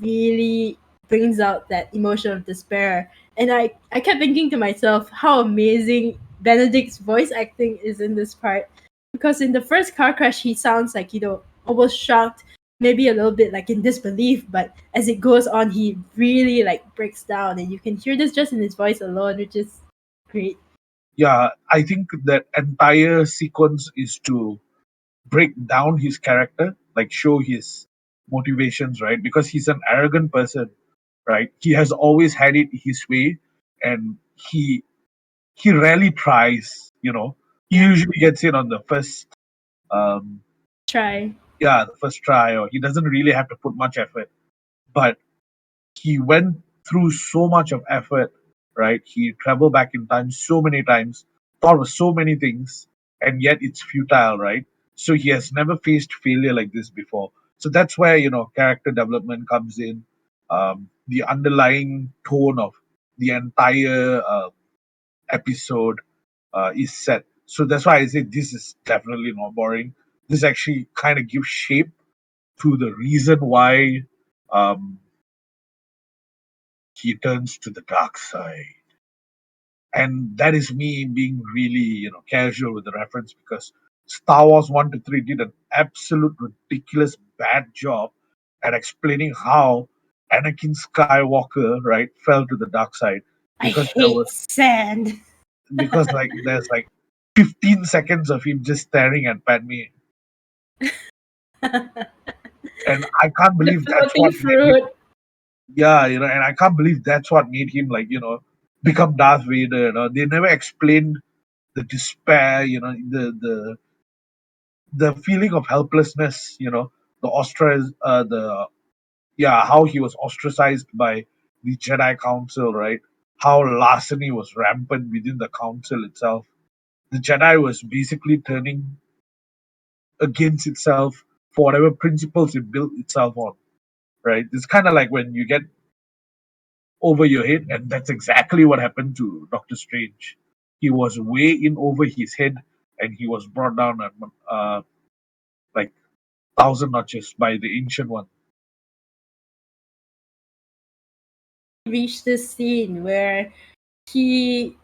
really brings out that emotion of despair. And I kept thinking to myself how amazing Benedict's voice acting is in this part. Because in the first car crash, he sounds like, almost shocked, maybe a little bit like in disbelief. But as it goes on, he really like breaks down. And you can hear this just in his voice alone, which is great. Yeah, I think that entire sequence is to break down his character, like show his motivations, right? Because he's an arrogant person, right? He has always had it his way, and he rarely tries. He Yeah, usually gets it on the first, um, try. yeah, the first try, or he doesn't really have to put much effort. But he went through so much of effort, right? He traveled back in time so many times, thought of so many things, and yet it's futile, right? So he has never faced failure like this before. So that's where, character development comes in. The underlying tone of the entire episode is set. So that's why I say this is definitely not boring. This actually kind of gives shape to the reason why um, he turns to the dark side. And that is me being really, casual with the reference, because Star Wars 1 to 3 did an absolute ridiculous bad job at explaining how Anakin Skywalker, right, fell to the dark side. I Because there hate was sand. because like there's like 15 seconds of him just staring at Padme, and I can't The believe that's floating what made him. fruit. Yeah, and I can't believe that's what made him, like, become Darth Vader. They never explained the despair, the feeling of helplessness, the the yeah, how he was ostracized by the Jedi Council, right? How larceny was rampant within the council itself. The Jedi was basically turning against itself for whatever principles it built itself on. right? It's kind of like when you get over your head, and that's exactly what happened to Doctor Strange. He was way in over his head, and he was brought down like thousand notches by the ancient one. Reached this scene where he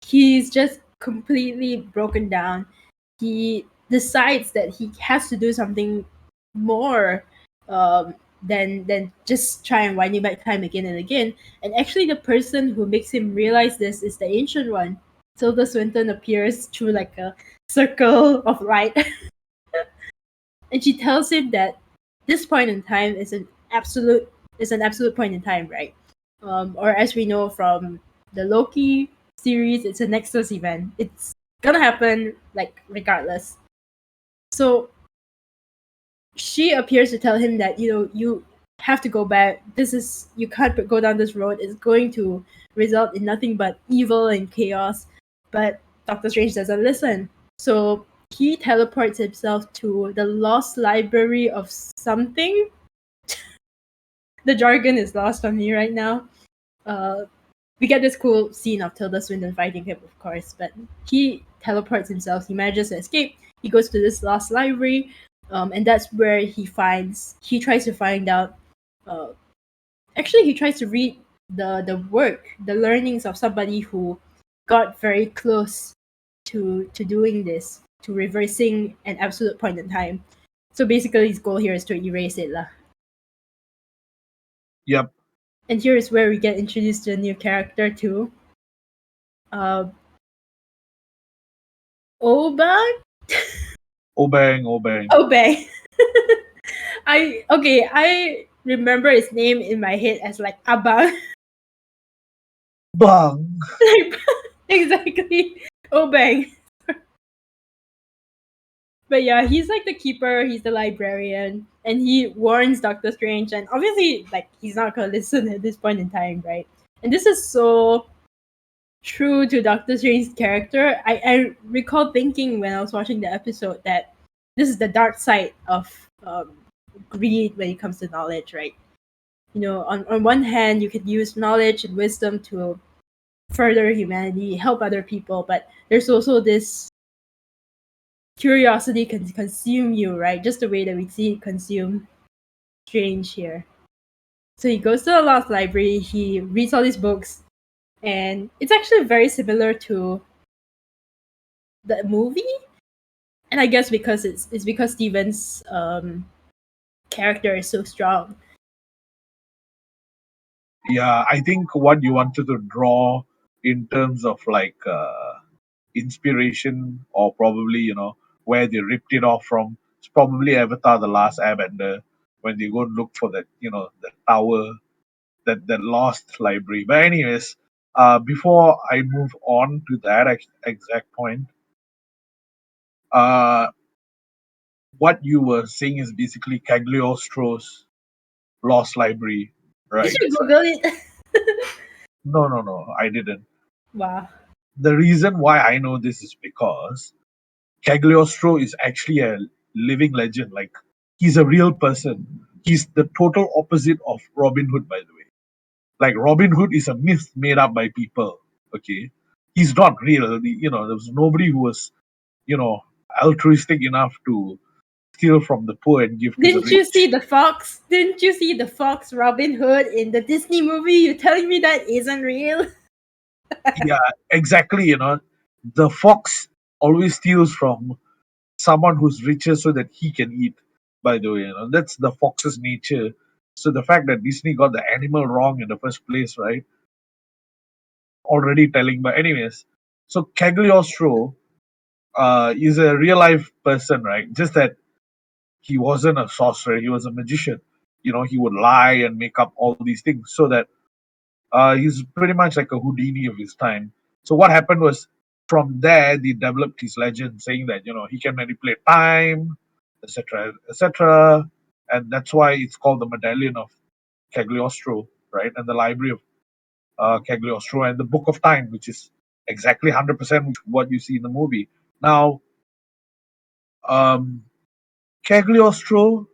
he's just completely broken down. He decides that he has to do something more than just try and winding back time again and again. And actually, the person who makes him realize this is the ancient one. Tilda Swinton appears through like a circle of light, and she tells him that this point in time is an absolute point in time, right? Or as we know from the Loki series, it's a Nexus event. It's gonna happen like regardless. So she appears to tell him that you have to go back. This is you can't go down this road. It's going to result in nothing but evil and chaos. But Doctor Strange doesn't listen. So he teleports himself to the lost library of something. The jargon is lost on me right now. Uh, we get this cool scene of Tilda Swinton fighting him, of course, but he teleports himself. He manages to escape. He goes to this lost library, and that's where he tries to find out. Uh, Actually, he tries to read the learnings of somebody who got very close to doing this, to reversing an absolute point in time. So basically, his goal here is to erase it, lah. Yep, And here is where we get introduced to a new character too. Uh, Oba? obang, obang, Obey. I remember his name in my head as like Abang. bang. Like, exactly. Obey. But yeah, he's like the keeper, he's the librarian, and he warns Doctor Strange, and obviously like he's not gonna listen at this point in time, right? And this is so true to Doctor Strange's character. I recall thinking when I was watching the episode that this is the dark side of greed when it comes to knowledge, right? On one hand, you could use knowledge and wisdom to further humanity, help other people, but there's also this curiosity can consume you, right? Just the way that we see it consume Strange here. So he goes to the Lost Library, he reads all these books, and it's actually very similar to the movie. And I guess because it's because Steven's character is so strong. Yeah, I think what you wanted to draw in terms of like inspiration, or probably where they ripped it off from, it's probably Avatar: The Last Airbender, when they go and look for that the tower, that lost library. But anyways, before I move on to that exact point, uh, what you were saying is basically Cagliostro's lost library, Did right? you Google it? No, no, no, I didn't. Wow. The reason why I know this is because Cagliostro is actually a living legend. Like, he's a real person. He's the total opposite of Robin Hood, by the way. Like, Robin Hood is a myth made up by people. Okay, he's not real. There was nobody who was you know altruistic enough to steal from the poor and give to the Didn't you see rich. the fox? Didn't you see the fox Robin Hood in the Disney movie? You telling me that isn't real? Yeah, exactly. The fox always steals from someone who's richer so that he can eat. By the way, that's the fox's nature. So the fact that Disney got the animal wrong in the first place, right? Already telling. But anyways, so Cagliostro is a real life person, right? Just that he wasn't a sorcerer; he was a magician. He would lie and make up all these things so that he's pretty much like a Houdini of his time. So what happened was, from there they developed his legend, saying that he can manipulate time, etc., etc., and that's why it's called the Medallion of Cagliostro, right? And the Library of Cagliostro, and the Book of Time, which is exactly 100% what you see in the movie. Now, um, Cagliostro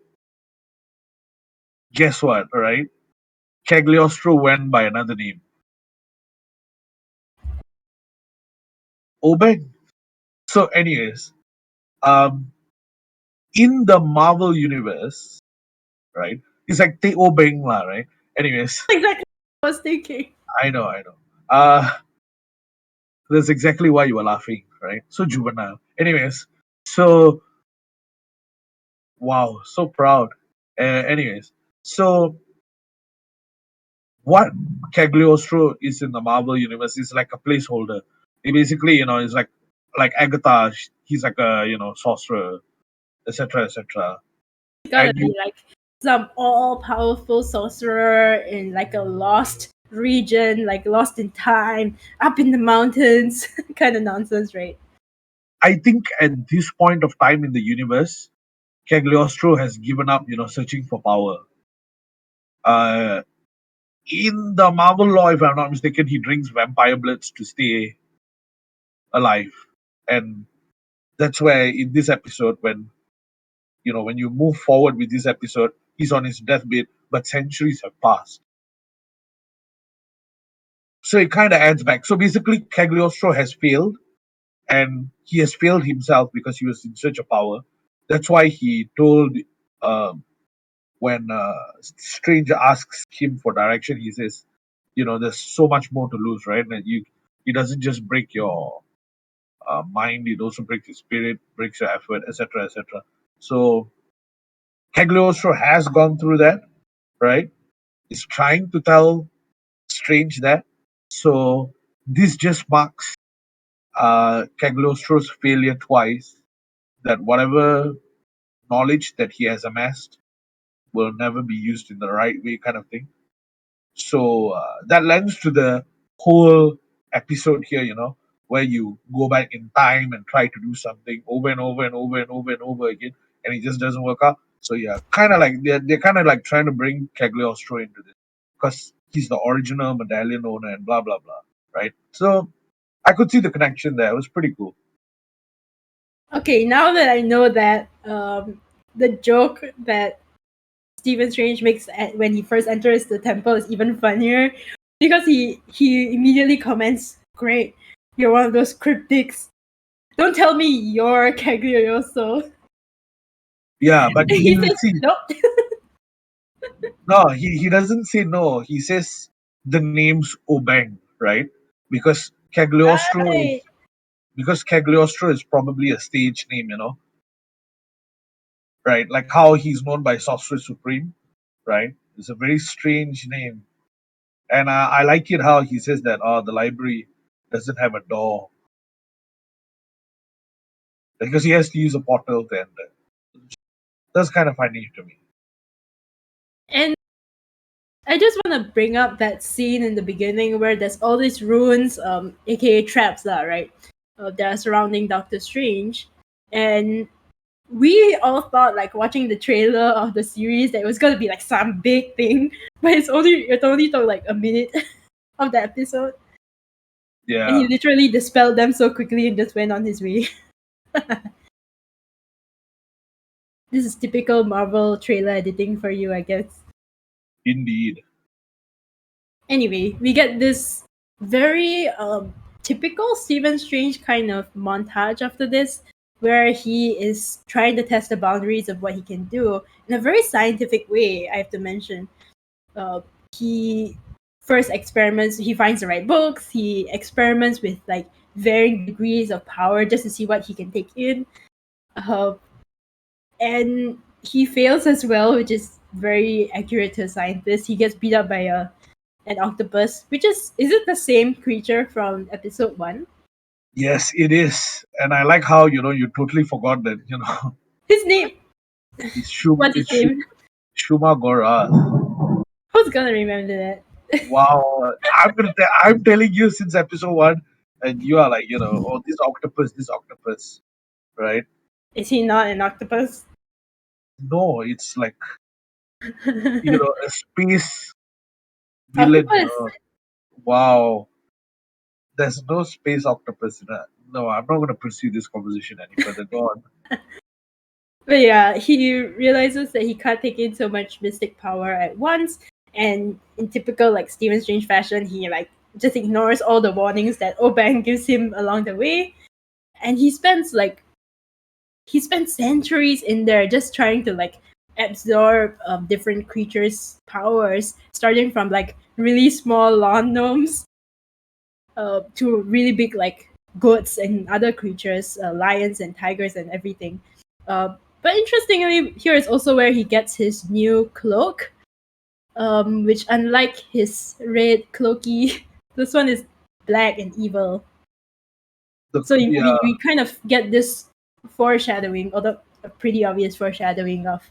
Guess what, right? Cagliostro went by another name, Obeng. So, anyways, um, in the Marvel universe, right? It's like Te Obeng lah, right? Anyways, Exactly what I was thinking. I know. Uh, that's exactly why you were laughing, right? So juvenile. Anyways, so wow, so proud. Anyways, so what Cagliostro is in the Marvel universe is like a placeholder. It basically, is like Agatha. He's like a sorcerer, etc., etc. It's gotta And be you, like some all powerful sorcerer in like a lost region, like lost in time, up in the mountains, kind of nonsense, right? I think at this point of time in the universe, Cagliostro has given up, searching for power. Uh, in the Marvel law, if I'm not mistaken, he drinks vampire bloods to stay alive, and that's where in this episode, when you move forward with this episode, he's on his deathbed, but centuries have passed. So it kind of adds back. So basically, Cagliostro has failed, and he has failed himself because he was in search of power. That's why he told, um, when Strange asks him for direction, he says, there's so much more to lose, right? And he doesn't just break your mind; it also breaks your spirit, breaks your effort, etc., etc. So Cagliostro has gone through that, right? Is trying to tell Strange that. So this just marks Cagliostro's failure twice. That whatever knowledge that he has amassed will never be used in the right way, kind of thing. So that lends to the whole episode here, where you go back in time and try to do something over and over and over and over and over again, and it just doesn't work out. So yeah, kind of like they're kind of like trying to bring Cagliostro into this because he's the original medallion owner and blah blah blah, right? So I could see the connection there. It was pretty cool. Okay, now that I know that, the joke that Stephen Strange makes when he first enters the temple is even funnier because he immediately comments, "Great, you're one of those cryptics. Don't tell me you're Cagliostro." Yeah, but He he says, see "Nope." no, he doesn't say no. He says the name's Obeng, right? Because Cagliostro Right. is Cagliostro is probably a stage name, right? Like how he's known by Sorcerer Supreme, right? It's a very strange name, and I like it how he says that the library doesn't have a door because he has to use a portal to enter. That's kind of funny to me. And I just want to bring up that scene in the beginning where there's all these runes, aka traps, lah, right? That are surrounding Doctor Strange, and we all thought, like watching the trailer of the series, that it was gonna be like some big thing, but it only took like a minute of the episode, and he Yeah, literally dispelled them so quickly and just went on his way. This is typical Marvel trailer editing for you, I guess. indeed. Anyway, we get this very typical Stephen Strange kind of montage after this, where he is trying to test the boundaries of what he can do in a very scientific way, I have to mention. uh, he first experiments, he finds the right books, he experiments with like varying degrees of power just to see what he can take in, uh, and he fails as well, which is very accurate to a scientist. He gets beat up by an octopus, which is it the same creature from episode 1? Yes, it is, and I like how you totally forgot that His name, what's his it's name? Shuma Gora. Who's gonna remember that? Wow, I'm telling you since episode one, and you are like, oh, this octopus, right? Is he not an octopus? No, it's like a space villain. Octopus. Wow, there's no space octopus in it. No, I'm not going to pursue this conversation any further. Go on. But yeah, he realizes that he can't take in so much mystic power at once, and in typical like Stephen Strange fashion, he like just ignores all the warnings that Obang gives him along the way, and he spends centuries in there just trying to like absorb different creatures' powers, starting from like really small lawn gnomes to really big like goats and other creatures, lions and tigers and everything. But interestingly, here is also where he gets his new cloak, which unlike his red cloaky, this one is black and evil. So Yeah. we kind of get this foreshadowing, although a pretty obvious foreshadowing of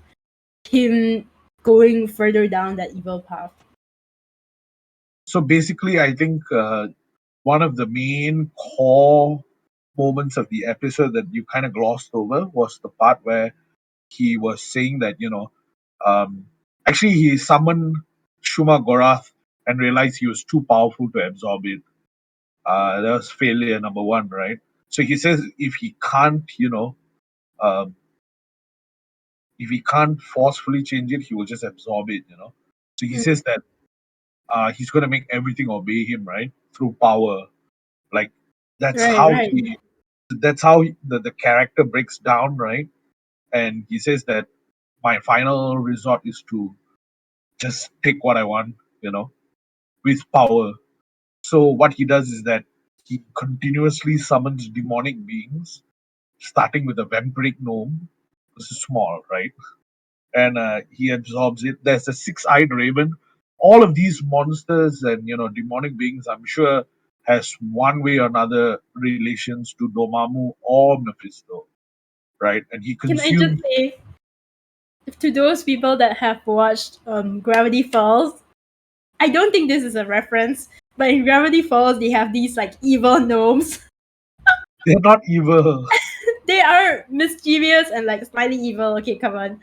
him going further down that evil path. So basically, I think one of the main core moments of the episode that you kind of glossed over was the part where he was saying that, um, actually he summoned Shuma Gorath and realized he was too powerful to absorb it. That was failure number one, right? So he says um, if he can't forcefully change it, he will just absorb it. So he Mm, says that he's going to make everything obey him, right? Through power. Like that's right, how right. the character breaks down, right? And he says that my final resort is to just take what I want, with power. So what he does is that he continuously summons demonic beings, starting with a vampiric gnome. This is small, right? And he absorbs it. There's a six-eyed raven. All of these monsters and demonic beings, I'm sure, has one way or another relations to Dormammu or Mephisto, right? And he Can I just consumes. say to those people that have watched Gravity Falls, I don't think this is a reference, but in Gravity Falls they have these like evil gnomes. They're not evil. They are mischievous and like slightly evil. Okay, come on.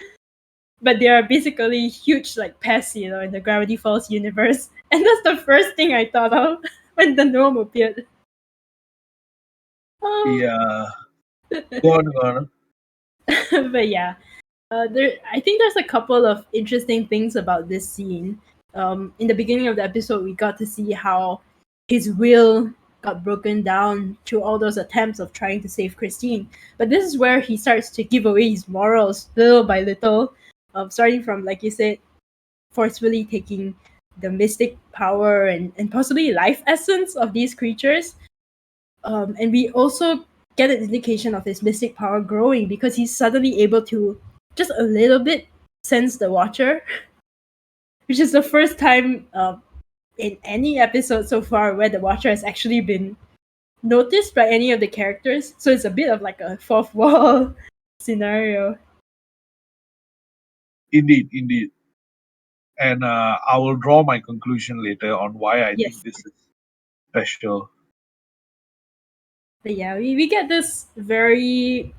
But they are basically huge like pests, in the Gravity Falls universe. And that's the first thing I thought of when the gnome appeared. Oh. Yeah. Go on, go on. But yeah, I think there's a couple of interesting things about this scene. In the beginning of the episode, we got to see how his will got broken down through all those attempts of trying to save Christine. But this is where he starts to give away his morals little by little, starting from, like you said, forcefully taking the mystic power and possibly life essence of these creatures. And we also get an indication of his mystic power growing because he's suddenly able to just a little bit sense the Watcher, which is the first time in any episode so far where the Watcher has actually been noticed by any of the characters. So it's a bit of like a fourth wall scenario. Indeed, indeed. And I will draw my conclusion later on why I think Yes. this is special. But yeah, we get this very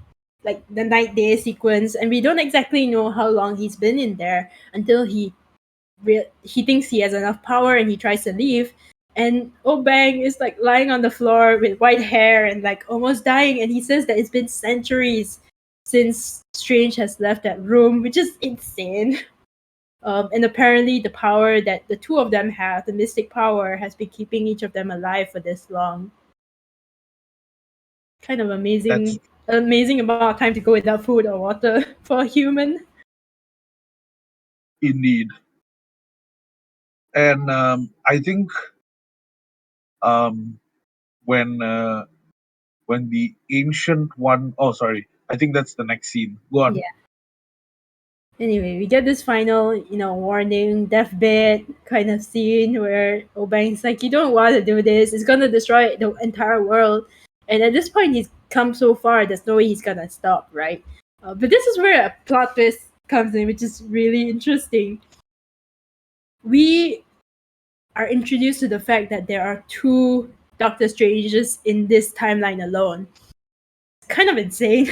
like the night day sequence, and we don't exactly know how long he's been in there until he thinks he has enough power and he tries to leave. And Obang is like lying on the floor with white hair and like almost dying, and he says that it's been centuries since Strange has left that room, which is insane. And apparently, the power that the two of them have, the mystic power, has been keeping each of them alive for this long. Kind of That's amazing amount of time to go without food or water for a human. indeed. And I think um, when the ancient one, oh sorry, I think that's the next scene. Go on. Yeah. Anyway, we get this final, warning, deathbed kind of scene where Obang's like, "You don't want to do this. It's gonna destroy the entire world." And at this point, he's come so far. There's no way he's gonna stop, right? But this is where a plot twist comes in, which is really interesting. We are introduced to the fact that there are two Doctor Stranges in this timeline alone. It's kind of insane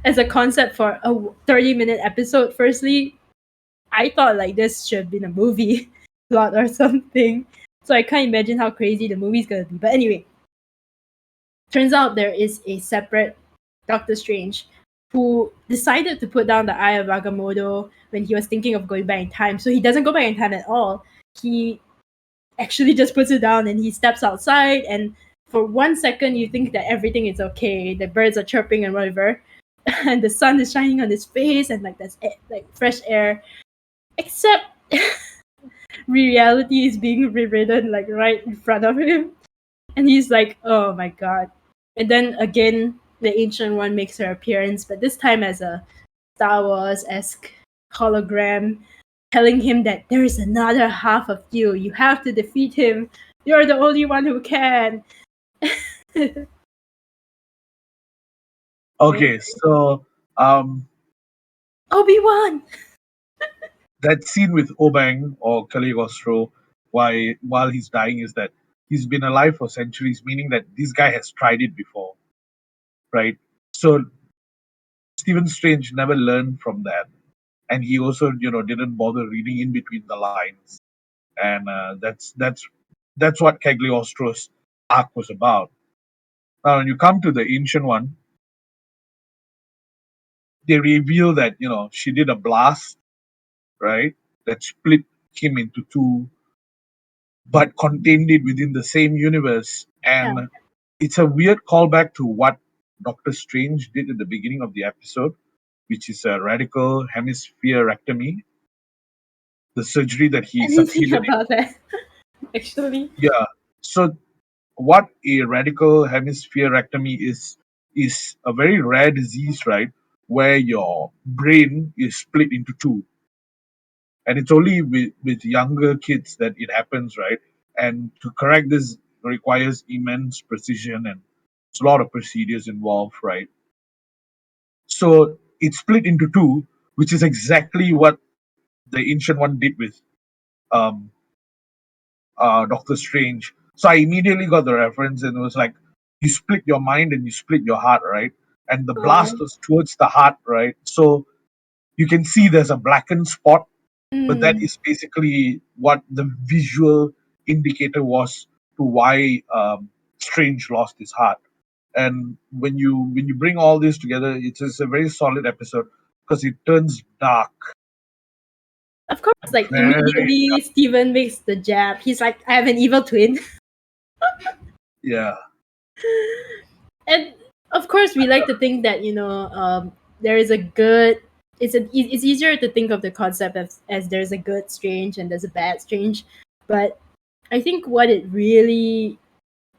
as a concept for a 30-minute episode. Firstly, I thought like this should have been a movie plot or something. So I can't imagine how crazy the movie's gonna be. But anyway, turns out there is a separate Doctor Strange who decided to put down the Eye of Agamotto when he was thinking of going back in time. So he doesn't go back in time at all. He actually just puts it down and he steps outside, and for 1 second you think that everything is okay. The birds are chirping and whatever, and the sun is shining on his face, and like there's like fresh air. Except reality is being rewritten like right in front of him, and he's like, "Oh my god!" And then again, the Ancient One makes her appearance, but this time as a Star Wars esque hologram, telling him that there is another half of you. You have to defeat him. You're the only one who can. Okay, so Obi-Wan. that scene with Obang or Caligostro while he's dying is that he's been alive for centuries, meaning that this guy has tried it before, right? So Stephen Strange never learned from that, and he also didn't bother reading in between the lines, and that's what Cagliostro's arc was about. Now, when you come to the Ancient One, they reveal that she did a blast, right, that split him into two, but contained it within the same universe. Yeah. And it's a weird callback to what Doctor Strange did at the beginning of the episode, which is a radical hemispherectomy, the surgery that he Anything succeeded in. about that? Actually. Yeah. So what a radical hemispherectomy is a very rare disease, right? Where your brain is split into two. And it's only with younger kids that it happens, right? And to correct this requires immense precision and it's a lot of procedures involved, right? So it's split into two, which is exactly what the Ancient One did with um, Doctor Strange. So I immediately got the reference and it was like, you split your mind and you split your heart, right? And the blast Oh. was towards the heart, right? So you can see there's a blackened spot, but that Mm. is basically what the visual indicator was to why Strange lost his heart. And when you bring all this together, it's just a very solid episode because it turns dark, Of course, like very immediately Steven makes the jab. He's like, I have an evil twin. yeah. And of course we like to think that there is a good, it's easier to think of the concept as there's a good Strange and there's a bad Strange, but I think what it really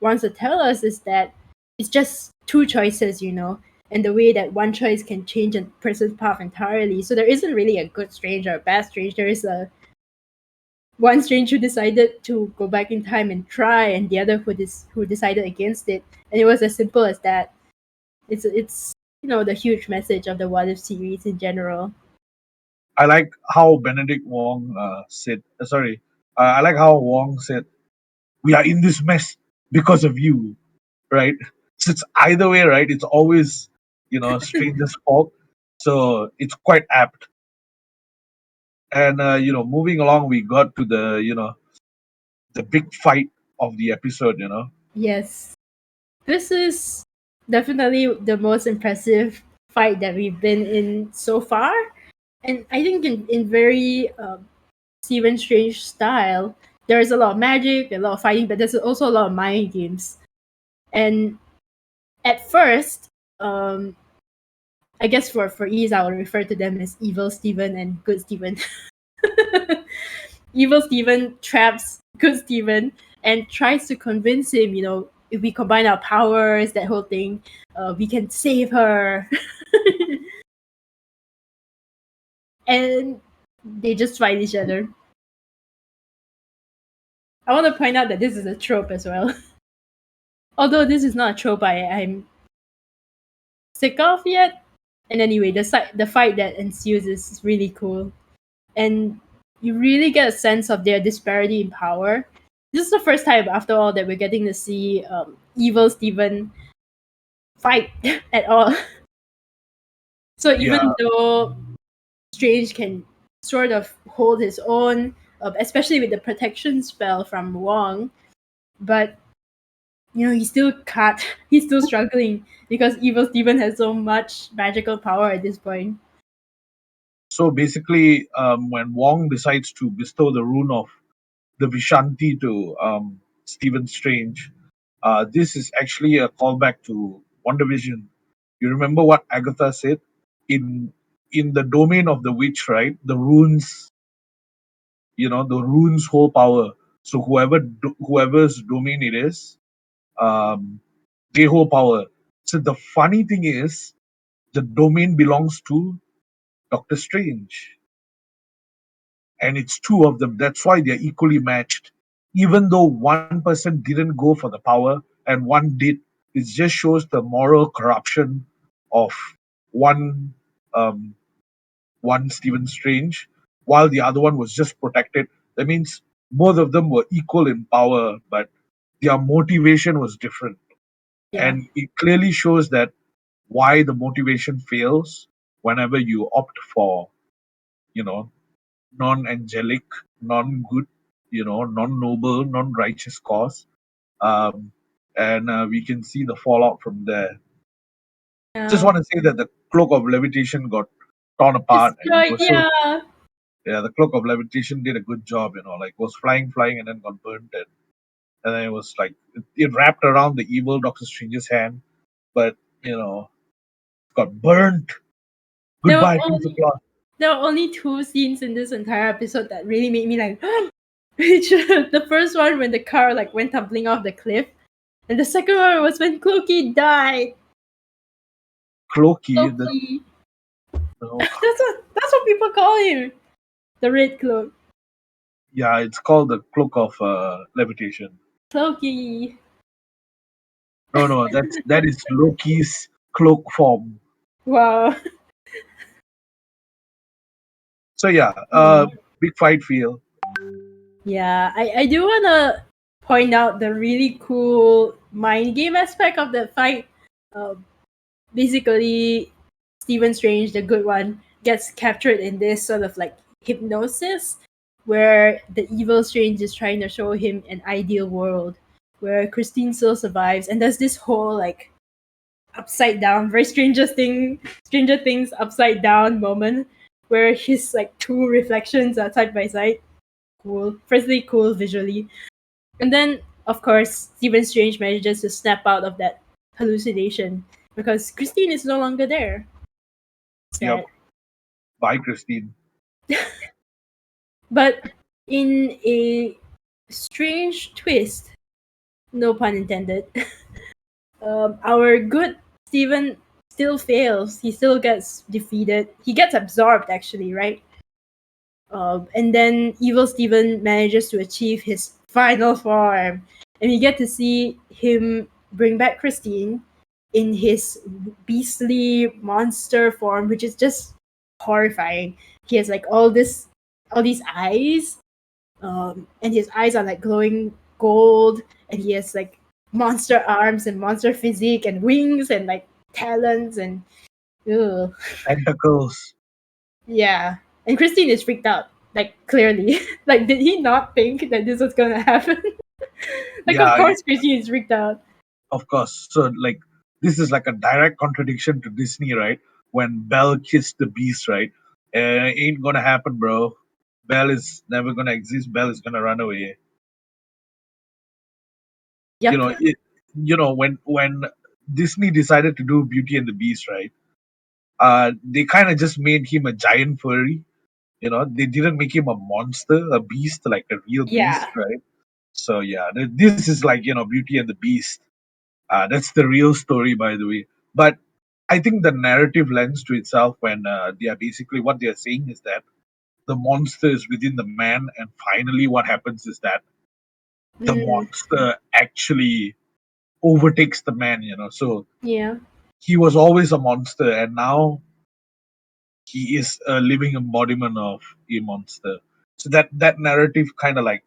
wants to tell us is that it's just two choices, and the way that one choice can change a person's path entirely. So there isn't really a good Strange or a bad Strange. There is a one Strange who decided to go back in time and try, and the other who decided against it. And it was as simple as that. It's the huge message of the What If series in general. I like how Benedict Wong said. Sorry, I like how Wong said, "We are in this mess because of you," right? So it's either way, right? It's always stranger's fault. So it's quite apt. And moving along, we got to the big fight of the episode. Yes, this is definitely the most impressive fight that we've been in so far, and I think in very Stephen Strange style. There's a lot of magic, a lot of fighting, but there's also a lot of mind games. And at first, um, I guess for ease, I will refer to them as evil Steven and good Steven. Evil Steven traps good Steven and tries to convince him, if we combine our powers, that whole thing, we can save her. And they just fight each other. I want to point out that this is a trope as well. Although this is not a trope I'm sick of yet. And anyway, the fight that ensues is really cool. And you really get a sense of their disparity in power. This is the first time, after all, that we're getting to see evil Steven fight at all. So Yeah, even though Strange can sort of hold his own, especially with the protection spell from Wong, but he still can't. He's still struggling because Evil Steven has so much magical power at this point. So basically, when Wong decides to bestow the rune of the Vishanti to Stephen Strange, this is actually a callback to WandaVision. You remember what Agatha said in the domain of the witch, right? The runes, the runes hold power. So whoever's domain it is, um, they hold power. So the funny thing is, the domain belongs to Doctor Strange, and it's two of them. That's why they're equally matched. Even though one person didn't go for the power and one did, it just shows the moral corruption of one um, one Stephen Strange, while the other one was just protected. That means both of them were equal in power, but their motivation was different, Yeah. and it clearly shows that why the motivation fails whenever you opt for you know non-angelic, non-good, non-noble, non-righteous cause. Um, and we can see the fallout from there. Just Yeah. want to say that the cloak of levitation got torn apart, and it Destroyed. was so, Yeah. yeah, the cloak of levitation did a good job. Like it was flying, and then got burnt, and then it was like it wrapped around the evil Doctor Strange's hand, but got burnt. There were Goodbye, piece of only cloth. there were only two scenes in this entire episode that really made me like, which the first one when the car like went tumbling off the cliff, and the second one was when Clokey died. Cloaky, Clokey. the That's what people call him. The red cloak. yeah, it's called the cloak of levitation. Clokey. No, no, that is Loki's cloak form. Wow. So yeah, Hmm. big fight feel. Yeah, I do wanna point out the really cool mind game aspect of that fight. Um, Basically, Stephen Strange, the good one, gets captured in this sort of like hypnosis where the evil Strange is trying to show him an ideal world where Christine still survives, and there's this whole like upside down, very Stranger Things upside down moment where his like two reflections are side by side. Cool. Firstly, cool visually, and then of course Stephen Strange manages to snap out of that hallucination because Christine is no longer there. Yep. Sad. Bye, Christine. But in a strange twist, no pun intended, our good Steven still fails. He still gets defeated. He gets absorbed, actually, right? And then evil Steven manages to achieve his final form. And we get to see him bring back Christine in his beastly monster form, which is just horrifying. He has like all these eyes, and his eyes are like glowing gold, and he has like monster arms and monster physique and wings and like talons and ugh. Tentacles. Yeah. And Christine is freaked out, like clearly. Like, did he not think that this was gonna happen? Like, of Yeah, course Christine is freaked out. of course. So like this is like a direct contradiction to Disney, right? When Belle kissed the beast, right? Ain't gonna happen, bro. Belle is never gonna exist. Belle is gonna run away. You Yep. know, when Disney decided to do Beauty and the Beast, right? They kind of just made him a giant furry. They didn't make him a monster, a beast, like a real beast, Yeah. right? So yeah, this is like Beauty and the Beast. That's the real story, by the way. But I think the narrative lends to itself when they are basically what they are saying is that the monster is within the man, and finally, what happens is that the Mm, monster actually overtakes the man. So yeah. he was always a monster, and now he is a living embodiment of a monster. So that narrative kind of like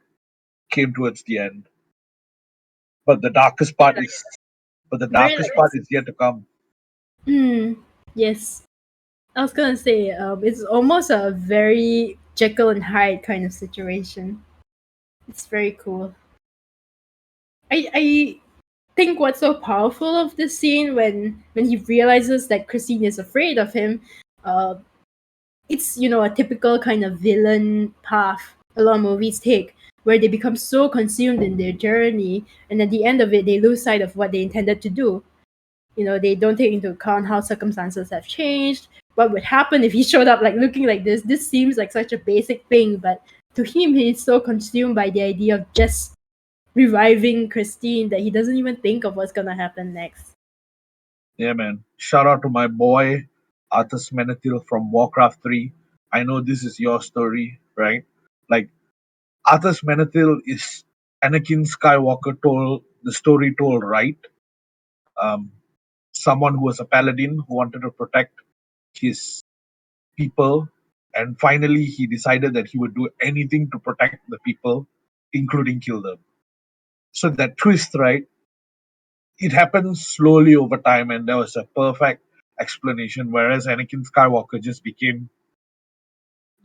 came towards the end, but the darkest Very part is nice. but the Very darkest part nice. is yet to come. Yes. I was gonna say, it's almost a very Jekyll and Hyde kind of situation. It's very cool. I think what's so powerful of this scene when he realizes that Christine is afraid of him, uh, it's a typical kind of villain path a lot of movies take, where they become so consumed in their journey, and at the end of it, they lose sight of what they intended to do. They don't take into account how circumstances have changed. What would happen if he showed up like looking like this? This seems like such a basic thing, but to him, he's so consumed by the idea of just reviving Christine that he doesn't even think of what's gonna happen next. Yeah, man. Shout out to my boy, Arthas Menethil from Warcraft 3. I know this is your story, right? Like, Arthas Menethil is Anakin Skywalker told the story told right. Um, Someone who was a paladin who wanted to protect his people, and finally he decided that he would do anything to protect the people, including kill them. So that twist, right? It happens slowly over time, and there was a perfect explanation. Whereas Anakin Skywalker just became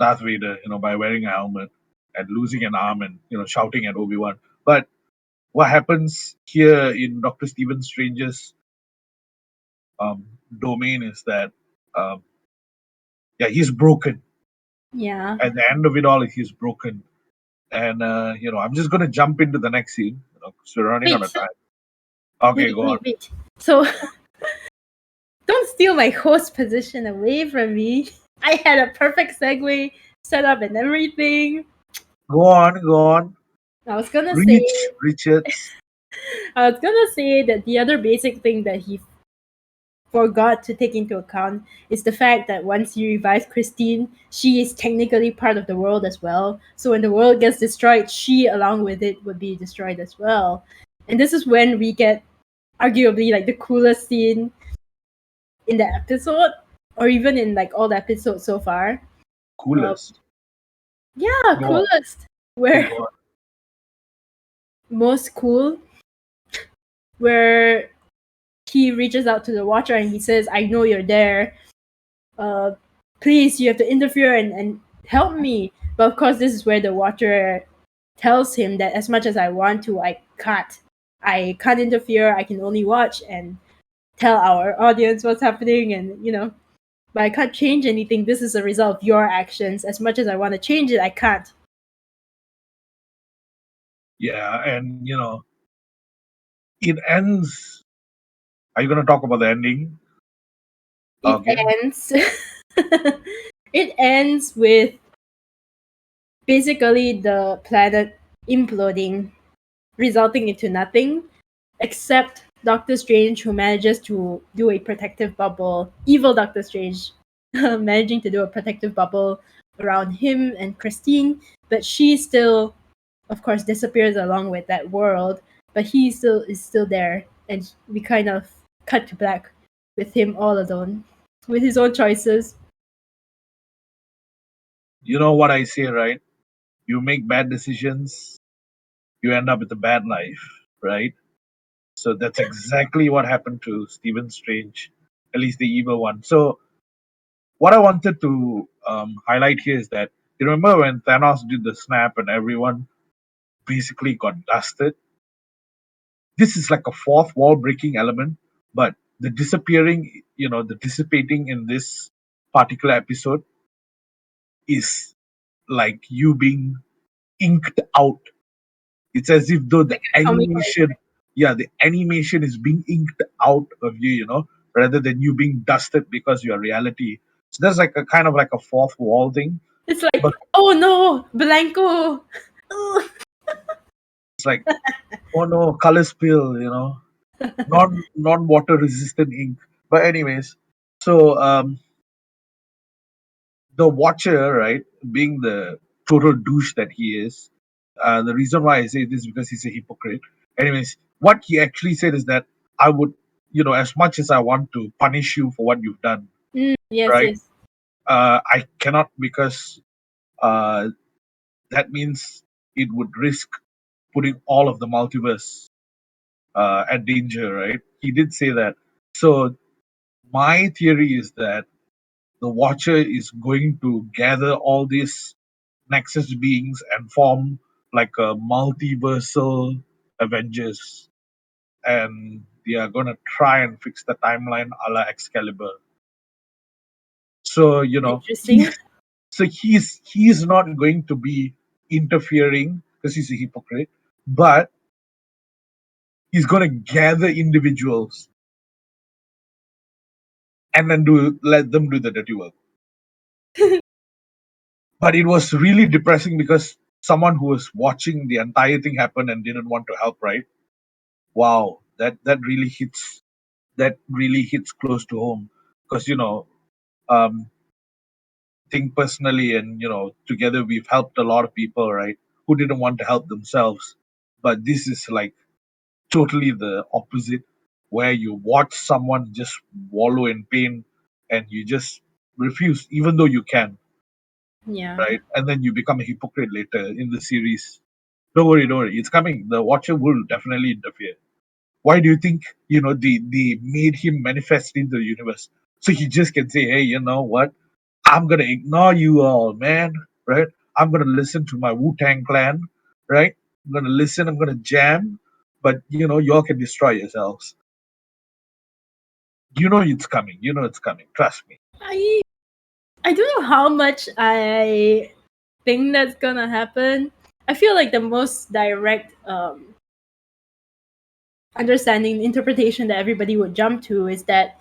Darth Vader, by wearing a helmet and losing an arm and shouting at Obi-Wan. But what happens here in Doctor Stephen Strange's domain is that, um, yeah, he's broken. Yeah. At the end of it all, he's broken. And I'm just gonna jump into the next scene, 'cause we're running out Wait, of time. Okay, wait, go on. wait, wait. So don't steal my host position away from me. I had a perfect segue set up and everything. Go on, go on. I was gonna say Reach, Richards. that the other basic thing that he forgot to take into account is the fact that once you revive Christine, she is technically part of the world as well. So when the world gets destroyed, she along with it would be destroyed as well. And this is when we get arguably like the coolest scene in the episode, or even in like all the episodes so far. Uh, Coolest. yeah, Go on. coolest. Okay, Where go on. most cool, where he reaches out to the Watcher and he says, "I know you're there. Uh, please, you have to interfere and help me." But of course, this is where the Watcher tells him that as much as I want to, I can't. I can't interfere. I can only watch and tell our audience what's happening, and but I can't change anything. This is a result of your actions. As much as I want to change it, I can't. Yeah, and it ends. Are you gonna talk about the ending? It Okay. ends. It ends with basically the planet imploding, resulting into nothing except Doctor Strange, who manages to do a protective bubble. Evil Doctor Strange managing to do a protective bubble around him and Christine, but she still, of course, disappears along with that world. But he still is still there, and we kind of cut to black with him all alone, with his own choices. You know what I say, right? You make bad decisions, you end up with a bad life, right? So that's exactly what happened to Stephen Strange, at least the evil one. So what I wanted to highlight here is that you remember when Thanos did the snap and everyone basically got dusted. This is like a fourth wall breaking element, but the disappearing, the dissipating in this particular episode is like you being inked out. It's as if though the Like a comic book. animation, yeah, the animation is being inked out of you, rather than you being dusted because your reality. So that's like a kind of like a fourth wall thing. It's like, But oh no, Blanco. Ugh. it's like, oh no, color spill, non water resistant ink. But anyways, so the Watcher, right, being the total douche that he is, the reason why I say this is because he's a hypocrite. Anyways, what he actually said is that I would, as much as I want to punish you for what you've done, Yes, right, yes. I cannot because uh, that means it would risk putting all of the multiverse at danger, right? He did say that. So my theory is that the Watcher is going to gather all these Nexus beings and form like a multiversal Avengers. and they are gonna try and fix the timeline a la Excalibur. So Interesting. he's not going to be interfering because he's a hypocrite, but he's gonna gather individuals and then do let them do the dirty work. But it was really depressing because someone who was watching the entire thing happen and didn't want to help, right? Wow, that really hits close to home because um think personally, and together we've helped a lot of people, right, who didn't want to help themselves. But this is like totally the opposite, where you watch someone just wallow in pain and you just refuse even though you can, Yeah. right? And then you become a hypocrite later in the series. Don't worry, it's coming. The watcher will definitely interfere. Why do you think they made him manifest into the universe? So he just can say, hey, you know what, I'm gonna ignore you all, man. Right? I'm gonna listen to my Wu-Tang clan, right? I'm gonna listen, I'm gonna jam, but y'all can destroy yourselves. It's coming. It's coming. Trust me. I I don't know how much I think that's gonna happen. I feel like the most direct understanding interpretation that everybody would jump to is that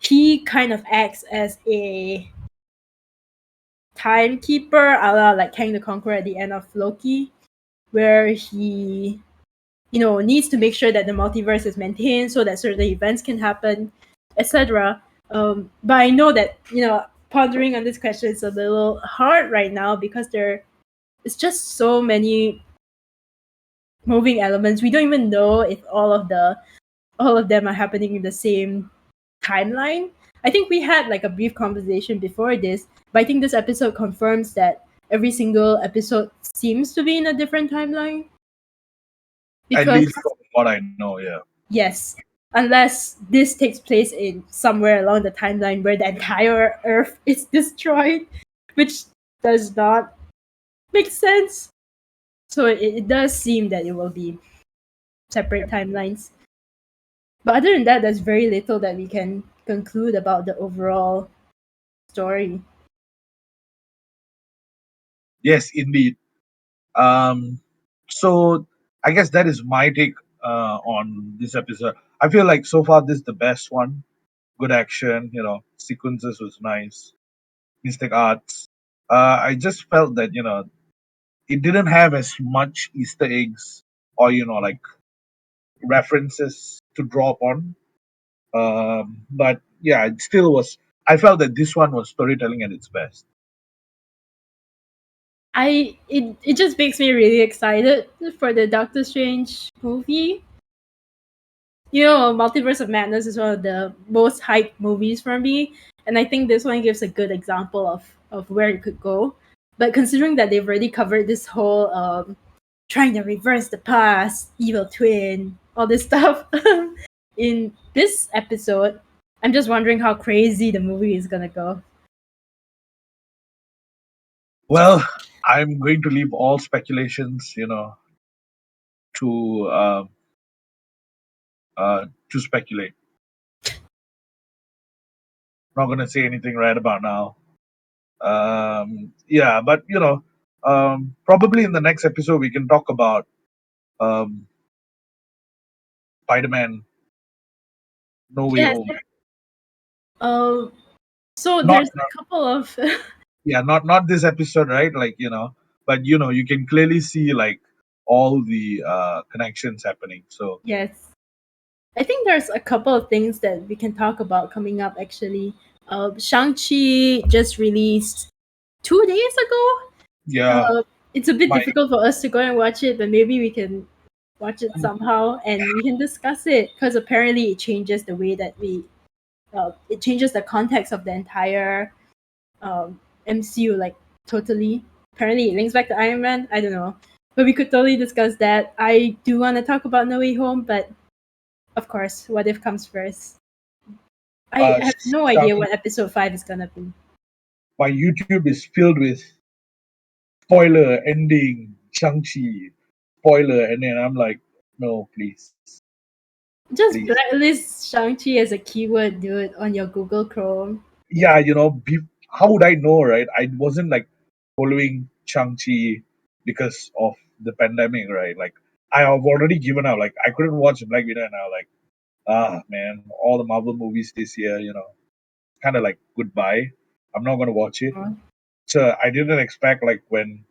he kind of acts as a timekeeper, a la like Kang the Conqueror at the end of Loki, where he needs to make sure that the multiverse is maintained so that certain events can happen, etc. But I know that pondering on this question is a little hard right now because there is just so many moving elements. We don't even know if all of them are happening in the same timeline. I think we had like a brief conversation before this, but I think this episode confirms that every single episode seems to be in a different timeline At because least from what I know, yeah. yes, unless this takes place in somewhere along the timeline where the entire Earth is destroyed, which does not make sense. So it does seem that it will be separate timelines. But other than that, there's very little that we can conclude about the overall story. Yes, indeed. Um, so I guess that is my take on this episode. I feel like so far this is the best one. Good action, sequences was nice, mystic arts. I just felt that it didn't have as much Easter eggs or like references to draw upon. But yeah, it still was. I felt that this one was storytelling at its best. It just makes me really excited for the Doctor Strange movie. Multiverse of Madness is one of the most hyped movies for me, and I think this one gives a good example of where it could go. But considering that they've already covered this whole trying to reverse the past, evil twin, all this stuff in this episode, I'm just wondering how crazy the movie is gonna go. Well, I'm going to leave all speculations, to to speculate. Not going to say anything right about now. Yeah, but probably in the next episode we can talk about um, Spider-Man No Way Yes. Home. Um. So Not, there's a couple of yeah, not this episode, right? Like but you can clearly see like all the connections happening. So yes. I think there's a couple of things that we can talk about coming up actually. Shang-Chi just released 2 days ago. yeah, Uh, it's a bit my difficult for us to go and watch it, but maybe we can watch it somehow and we can discuss it because apparently it changes the way that it changes the context of the entire MCU like totally. Apparently it links back to Iron Man. I don't know, but we could totally discuss that. I do want to talk about No Way Home, but of course, what if comes first? I have no idea Shang, what episode 5 is gonna be. my YouTube is filled with spoiler ending Shang-Chi spoiler, and then I'm like, no, please. Just please. blacklist Shang-Chi as a keyword, dude, on your Google Chrome. Yeah, how would I know, right? I wasn't like following Shang-Chi because of the pandemic, right? Like, I have already given up. Like, I couldn't watch Black Widow, and I was like, man, all the Marvel movies this year, kind of like goodbye. I'm not gonna watch it. Uh, So I didn't expect like when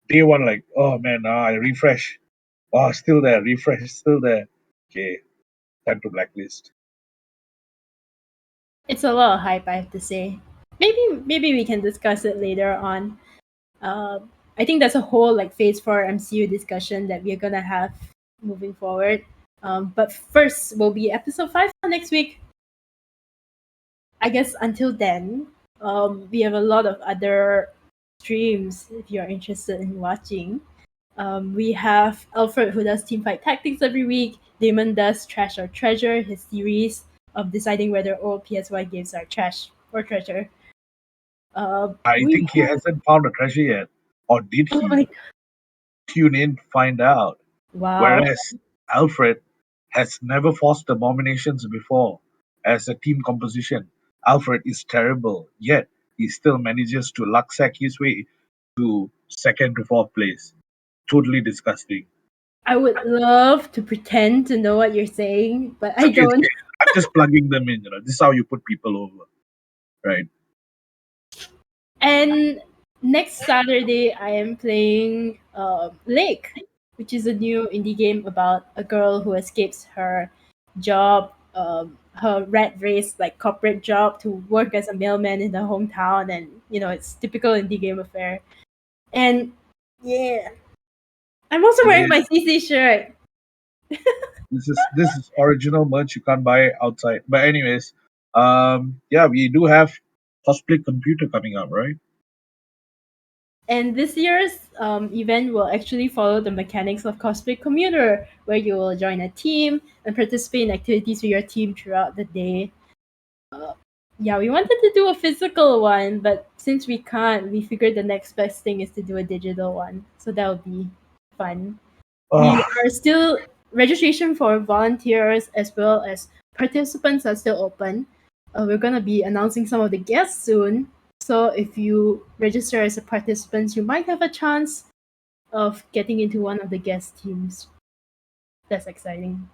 day one, like, oh man, I refresh. Oh, still there, refresh, still there. Okay, time to blacklist. It's a lot of hype, I have to say. Maybe we can discuss it later on. Uh, I think that's a whole like phase 4 MCU discussion that we're gonna have moving forward. But first will be episode 5 next week. I guess until then, we have a lot of other streams if you're interested in watching. We have Alfred who does teamfight tactics every week. Damon does Trash or Treasure, his series of deciding whether all PSY games are trash or treasure. I We think he have, hasn't found a treasure yet, or did oh he? my, Tune in to find out. wow. Whereas Alfred has never forced abominations before. As a team composition, Alfred is terrible, yet he still manages to lucksack his way to second to fourth place. Totally disgusting. I would love to pretend to know what you're saying, but It's I okay, it's don't. okay. I'm just plugging them in. This is how you put people over, right? And next Saturday, I am playing Lake, which is a new indie game about a girl who escapes her job, her rat race, like corporate job, to work as a mailman in the hometown. And, it's typical indie game affair. And yeah, I'm also wearing my Anyways, CC shirt. this is original merch you can't buy outside. But anyways, yeah, we do have cosplay computer coming up, right? And this year's event will actually follow the mechanics of Cosplay Commuter, where you will join a team and participate in activities with your team throughout the day. Uh, yeah, we wanted to do a physical one, but since we can't, we figured the next best thing is to do a digital one. So that will be fun. We Oh, are still registration for volunteers as well as participants are still open. We're gonna be announcing some of the guests soon. So if you register as a participant, you might have a chance of getting into one of the guest teams. That's exciting.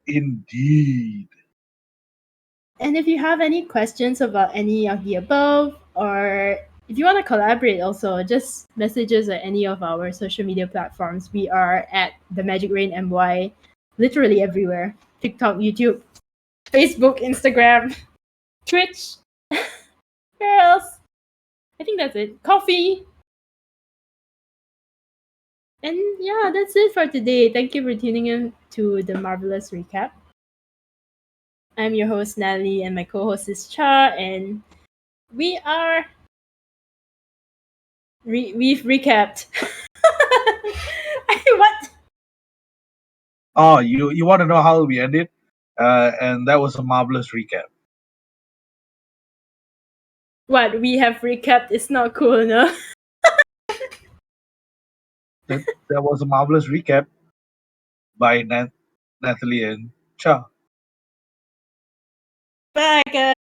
indeed. And if you have any questions about any of the above, or if you want to collaborate also, just message us at any of our social media platforms. We are at the Magic Rain MY literally everywhere. TikTok, YouTube, Facebook, Instagram, Twitch. Where else? I think that's it. Coffee. And yeah, that's it for today. Thank you for tuning in to the Marvelous Recap. I'm your host, Natalie, and my co host is Char, and we are we've recapped. What? Oh, you want to know how we ended? And that was a marvelous recap. What we have recapped is not cool enough. That was a marvelous recap by Nathalie and Cha. Bye, guys.